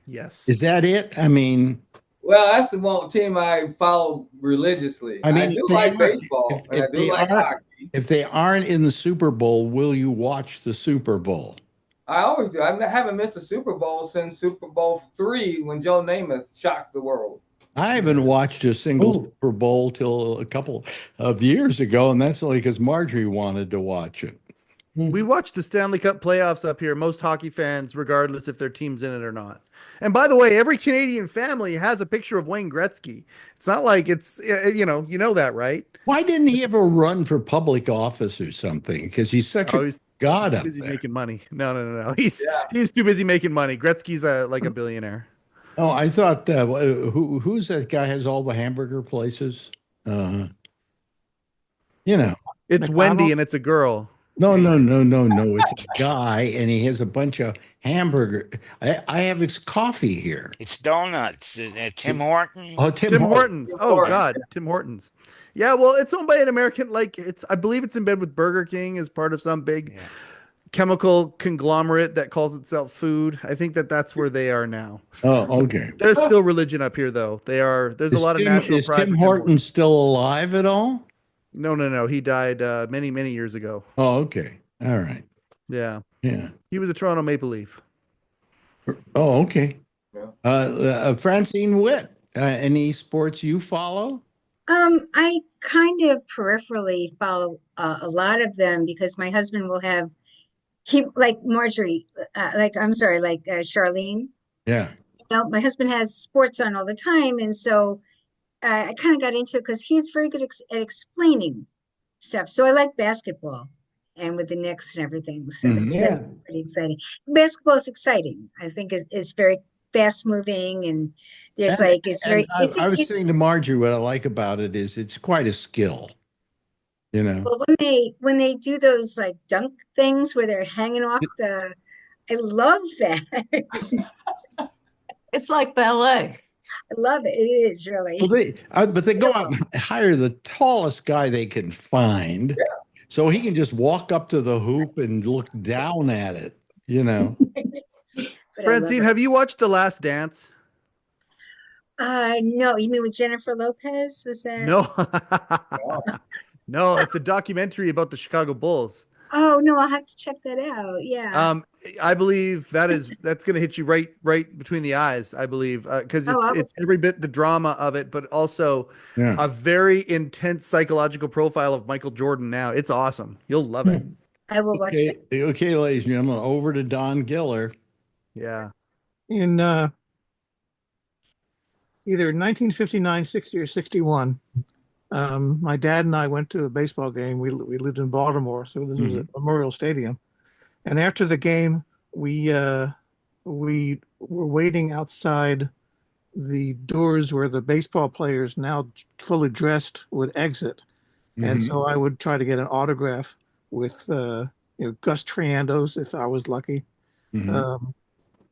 Yes. Is that it? I mean, well, that's the one team I follow religiously. I mean, do like baseball, and I do like hockey. If they aren't in the Super Bowl, will you watch the Super Bowl? I always do. I haven't missed a Super Bowl since Super Bowl III when Joe Namath shocked the world. I haven't watched a single Super Bowl till a couple of years ago, and that's only because Marjorie wanted to watch it. We watch the Stanley Cup playoffs up here. Most hockey fans, regardless if their team's in it or not. And by the way, every Canadian family has a picture of Wayne Gretzky. It's not like it's, you know that, right? Why didn't he ever run for public office or something? Because he's such a god up busy there. Making money. No. He's too busy making money. Gretzky's like a billionaire. Oh, I thought who's that guy has all the hamburger places? You know, it's Wendy and it's a girl. No. It's a guy and he has a bunch of hamburger. I have his coffee here. It's donuts. Tim Hortons. Oh, Tim Hortons. Oh God, Tim Hortons. Yeah, well, it's owned by an American. I believe it's in bed with Burger King as part of some big chemical conglomerate that calls itself food. I think that's where they are now. Oh, okay. There's still religion up here, though. There's a lot of national pride. Is Tim Hortons still alive at all? No. He died many years ago. Oh, okay. All right. Yeah. Yeah. He was a Toronto Maple Leaf. Oh, okay. Yeah. Francine Witt, any sports you follow? I kind of peripherally follow a lot of them because my husband will have he like Marjorie, like I'm sorry, like Charlene. Yeah. My husband has sports on all the time, and so I kind of got into it because he's very good at explaining stuff. So I like basketball and with the Knicks and everything. So that's Yeah. pretty exciting. Basketball is exciting. I think it's very fast moving and there's And, it's and very I was saying to Marjorie, what I like about it is it's quite a skill, you know. well when they do those like dunk things where they're hanging off the I love that. It's like ballet. I love it. It is really. Well, but they go out and hire the tallest guy they can find, so he can just walk up to the hoop and look down at it, you know. But Francine, have you watched The Last Dance? No, you mean with Jennifer Lopez? Was that? No. No, it's a documentary about the Chicago Bulls. Oh no, I'll have to check that out. Yeah. I believe that's going to hit you right between the eyes. I believe because it's every bit the drama of it, but also a very intense psychological profile of Michael Jordan. Now it's awesome. You'll love it. I will watch it. Okay, ladies and gentlemen, over to Don Giller. Yeah. In either 1959, 60, or 61, my dad and I went to a baseball game. We lived in Baltimore, so this was at Memorial Stadium. And after the game, we were waiting outside the doors where the baseball players, now fully dressed, would exit. And so I would try to get an autograph with Gus Triandos if I was lucky.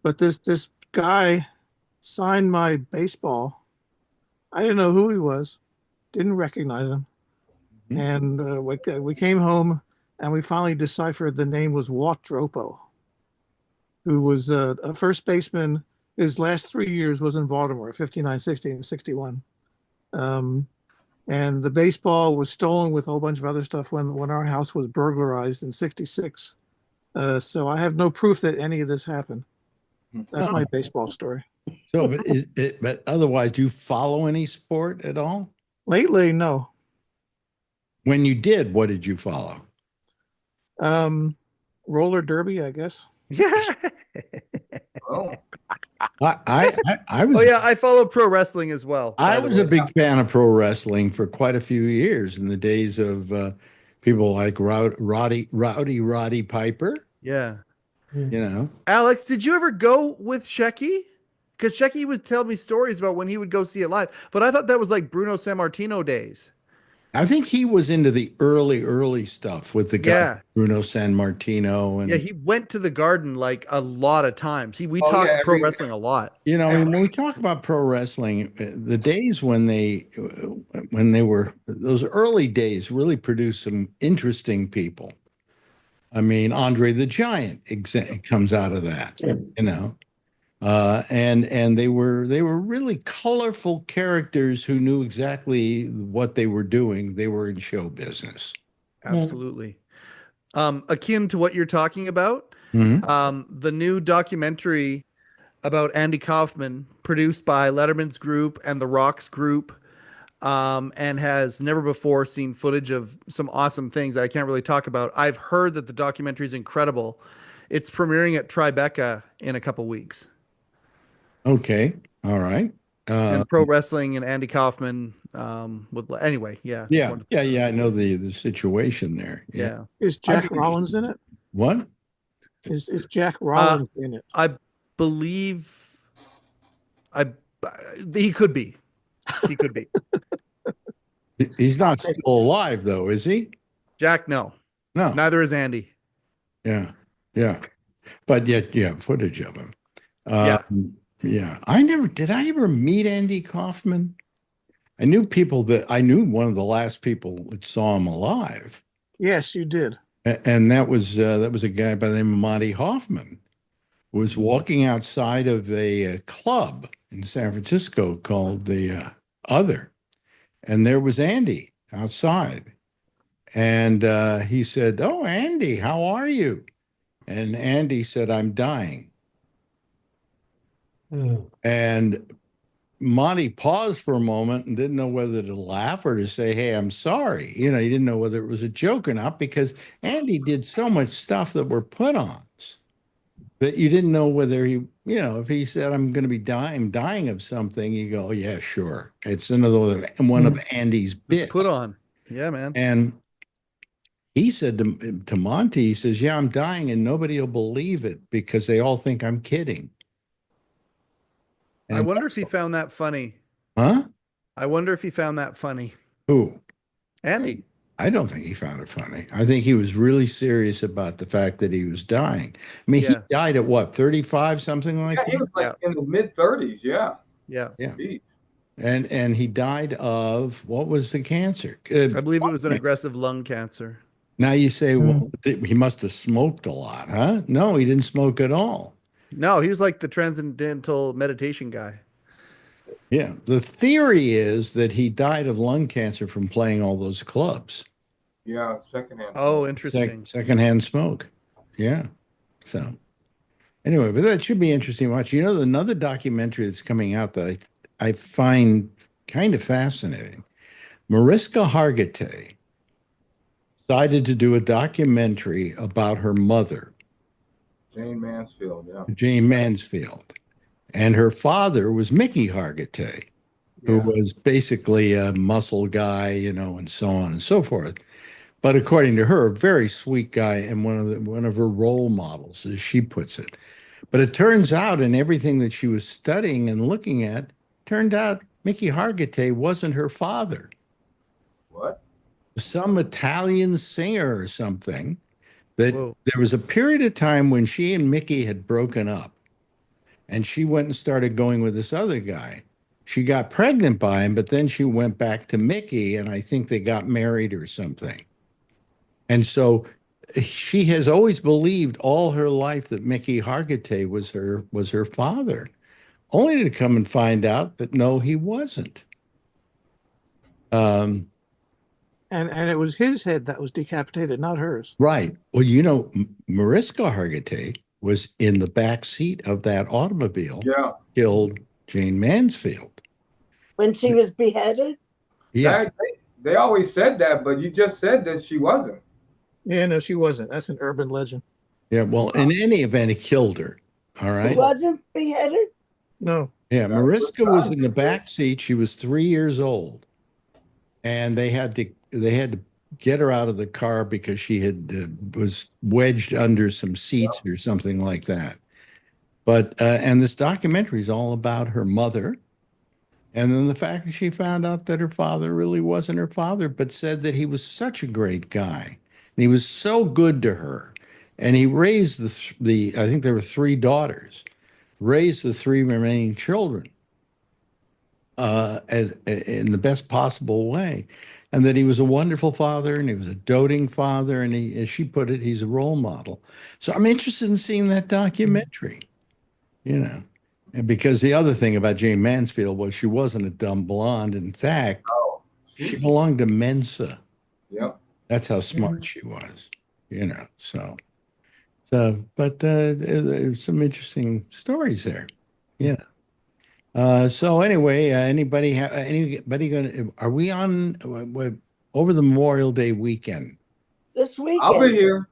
But this guy signed my baseball. I didn't know who he was, didn't recognize him. And we came home and we finally deciphered the name was Walt Dropo, who was a first baseman. His last 3 years was in Baltimore, 59, 60, and 61. And the baseball was stolen with a whole bunch of other stuff when our house was burglarized in 66. So I have no proof that any of this happened. That's my baseball story. So, but otherwise, do you follow any sport at all? Lately, no. When you did, what did you follow? Roller derby, I guess. Yeah. I was. Oh yeah, I follow pro wrestling as well. I was a big fan of pro wrestling for quite a few years in the days of people like Roddy Piper. Yeah. You know, Alex, did you ever go with Shecky? Because Shecky would tell me stories about when he would go see it live. But I thought that was like Bruno Sammartino days. I think he was into the early stuff with the guy Bruno Sammartino, and yeah, he went to the Garden like a lot of times. We talked pro wrestling a lot. You know, I mean, when we talk about pro wrestling, the days when they were those early days really produced some interesting people. I mean, Andre the Giant comes out of that, you know. And they were really colorful characters who knew exactly what they were doing. They were in show business. Absolutely. Akin to what you're talking about, the new documentary about Andy Kaufman, produced by Letterman's Group and The Rock's Group, and has never before seen footage of some awesome things I can't really talk about. I've heard that the documentary is incredible. It's premiering at Tribeca in a couple weeks. Okay. All right. And pro wrestling and Andy Kaufman. Anyway, yeah. I know the situation there. Yeah. Is Jack Rollins in it? What? Is Jack Rollins in it? I believe he could be. He could be. He's not still alive though, is he? Jack, no. No. Neither is Andy. Yeah. But yet you have footage of him. Yeah. I ever meet Andy Kaufman? I knew one of the last people that saw him alive. Yes, you did. And that was a guy by the name of Monty Hoffman, who was walking outside of a club in San Francisco called the Other. And there was Andy outside. And he said, "Oh, Andy, how are you?" And Andy said, "I'm dying." And Monty paused for a moment and didn't know whether to laugh or to say, "Hey, I'm sorry." You know, he didn't know whether it was a joke or not because Andy did so much stuff that were put-ons that you didn't know whether he, if he said, "I'm going to be dying of something," you go, "Oh, yeah, sure." It's one of Andy's Just bits. put on. Yeah, man. And he said to Monty, he says, "Yeah, I'm dying and nobody will believe it because they all think I'm kidding." I And wonder if he found that funny. huh? I wonder if he found that funny. Who? Andy. I don't think he found it funny. I think he was really serious about the fact that he was dying. I mean, he Yeah. died at what, 35, something like Yeah, he that? was like in the mid-30s. Yeah. Yeah. Yeah. Jeez. And he died of what was the cancer? I believe it was an aggressive lung cancer. Now you say, well, he must have smoked a lot, huh? No, he didn't smoke at all. No, he was like the transcendental meditation guy. Yeah. The theory is that he died of lung cancer from playing all those clubs. Yeah, secondhand. Oh, interesting. Secondhand smoke. Yeah. So anyway, but that should be interesting to watch. Another documentary that's coming out that I find kind of fascinating. Mariska Hargitay decided to do a documentary about her mother, Jane Mansfield. Yeah. Jane Mansfield. And her father was Mickey Hargitay, who Yeah. was basically a muscle guy, and so on and so forth. But according to her, a very sweet guy and one of her role models, as she puts it. But it turns out in everything that she was studying and looking at, turned out Mickey Hargitay wasn't her father. What? Some Italian singer or something. That Whoa. there was a period of time when she and Mickey had broken up and she went and started going with this other guy. She got pregnant by him, but then she went back to Mickey and I think they got married or something. And so she has always believed all her life that Mickey Hargitay was her father, only to come and find out that no, he wasn't. And it was his head that was decapitated, not hers. Right. Well, Mariska Hargitay was in the back seat of that automobile. Yeah. Killed Jane Mansfield. When she was beheaded? Yeah. They always said that, but you just said that she wasn't. Yeah, no, she wasn't. That's an urban legend. Yeah. Well, in any event, he killed her. All right. She wasn't beheaded? No. Yeah. Mariska was in the back seat. She was 3 years old. And they had to get her out of the car because she was wedged under some seats or something like that. But and this documentary is all about her mother, and then the fact that she found out that her father really wasn't her father, but said that he was such a great guy and he was so good to her, and he raised the I think there were 3 daughters, raised the 3 remaining children as in the best possible way, and that he was a wonderful father and he was a doting father, and as she put it, he's a role model. So I'm interested in seeing that documentary, and because the other thing about Jane Mansfield was she wasn't a dumb blonde. In fact, she belonged to Mensa. Yep. That's how smart she was, but there's some interesting stories there. So anyway, anybody going? Are we on over the Memorial Day weekend? This weekend. I'll be here.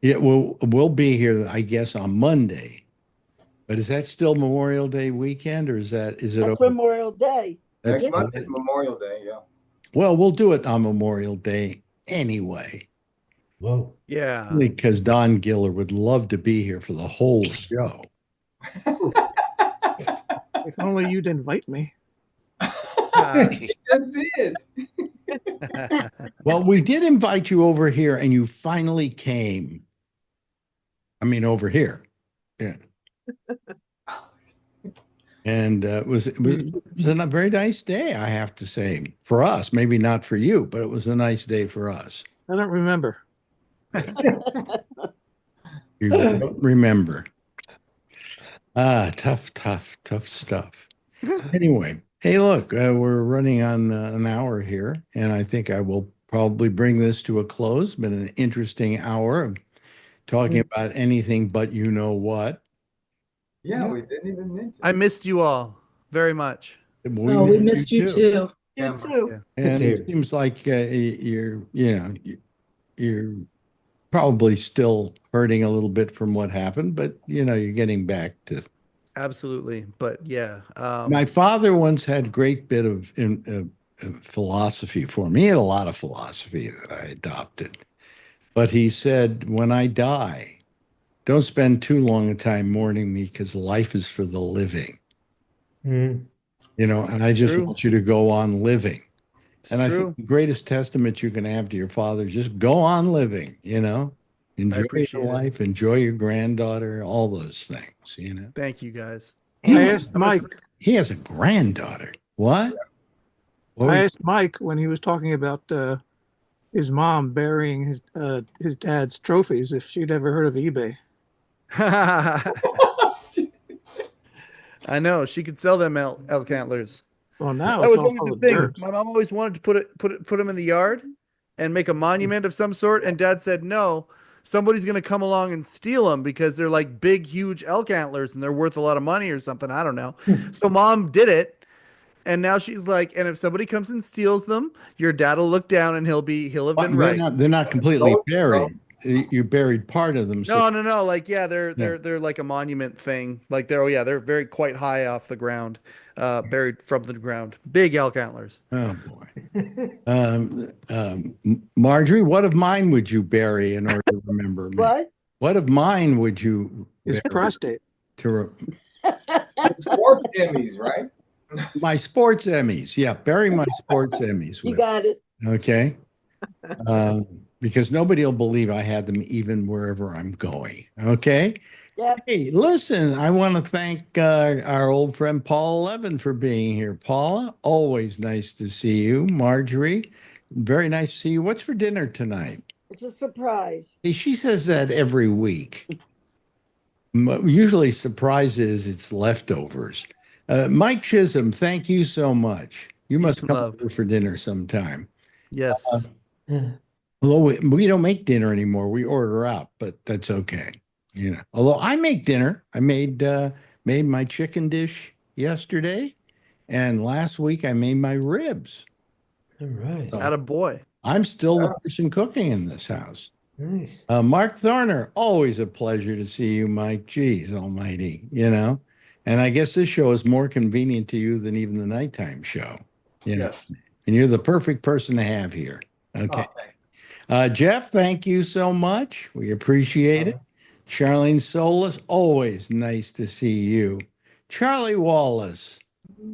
Yeah, we'll be here, I guess, on Monday. But is that still Memorial Day weekend, or is it? That's Memorial Day. Next month is Memorial Day. Yeah. Well, we'll do it on Memorial Day anyway. Whoa. Yeah. Because Don Giller would love to be here for the whole show. If only you'd invite me. You just did. Well, we did invite you over here, and you finally came. I mean, over here. Yeah. And it was a very nice day, I have to say, for us. Maybe not for you, but it was a nice day for us. I don't remember. You don't remember. Tough stuff. Anyway, hey, look, we're running on an hour here, and I think I will probably bring this to a close. Been an interesting hour of talking about anything but you know what. Yeah, we didn't even mention. I missed you all very much. Oh, we missed you too. You too. Yeah. And Me it too. seems like you're probably still hurting a little bit from what happened, but you're getting back to. Absolutely. But yeah. My father once had a great bit of philosophy for me. He had a lot of philosophy that I adopted. But he said, when I die, don't spend too long a time mourning me because life is for the living. Mm. And I just True. want you to go on living. It's And I think true. the greatest testament you can have to your father is just go on living, I enjoy your appreciate it. life, enjoy your granddaughter, all those things. Thank you guys. He, I asked Mike. he has a granddaughter. What? What were I you- asked Mike when he was talking about his mom burying his dad's trophies if she'd ever heard of eBay. I know she could sell them elk antlers. Well, now That it's was all always the full of thing. dirt. My mom always wanted to put them in the yard and make a monument of some sort, and Dad said no. Somebody's gonna come along and steal them because they're like big, huge elk antlers and they're worth a lot of money or something. I don't know. So Mom did it, and now she's like, and if somebody comes and steals them, your dad will look down and he'll have been right. They're not completely buried. You buried part of them. So No. Like, yeah, Yeah. they're like a monument thing. Like they're very quite high off the ground, buried from the ground. Big elk antlers. Oh boy. Marjorie, what of mine would you bury in order to remember me? What? What of mine would you His bury prostate. Sports Emmys, right? my sports Emmys? Yeah, bury my sports Emmys You with. got it. Okay. Because nobody will believe I had them even wherever I'm going. Okay. Yep. Hey, listen, I want to thank our old friend Paula Levin for being here. Paula, always nice to see you. Marjorie, very nice to see you. What's for dinner tonight? It's a surprise. Hey, she says that every week. Usually, surprise is it's leftovers. Mike Chisholm, thank you so much. You Peace must and come love. over for dinner sometime. Yes. Although we don't make dinner anymore, we order out, but that's okay. Although I make dinner, I made my chicken dish yesterday, and last week I made my ribs. All right. So Atta boy. I'm still the person cooking in this house. Nice. Mark Thorner, always a pleasure to see you, Mike. Geez, almighty, And I guess this show is more convenient to you than even the nighttime show. Yes. And you're the perfect person to have here. Okay. Jeff, thank you so much. We appreciate it. Charlene Solis, always nice to see you. Charlie Wallace,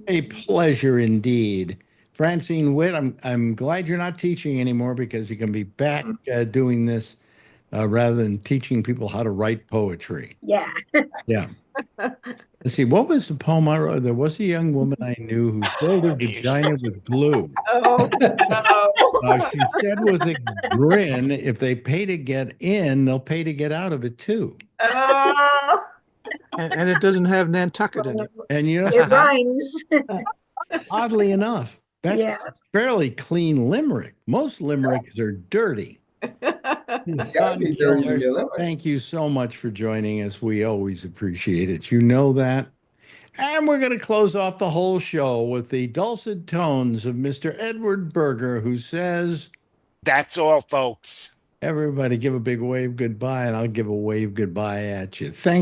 a pleasure indeed. Francine Witt, I'm glad you're not teaching anymore because you can be back doing this rather than teaching people how to write poetry. Yeah. Yeah. Let's see, what was the poem I wrote? There was a young woman I knew who filled her vagina with glue. Oh, no. She said with a grin, if they pay to get in, they'll pay to get out of it too. Oh. And it doesn't have Nantucket in it. And It rhymes. oddly enough, that's Yeah. a fairly clean limerick. Most limericks are dirty. Gotta be dirty to be a limerick. Thank you so much for joining us. We always appreciate it. You know that. And we're going to close off the whole show with the dulcet tones of Mr. Edward Berger, who says, That's all, folks. everybody give a big wave goodbye, and I'll give a wave goodbye at you. Thank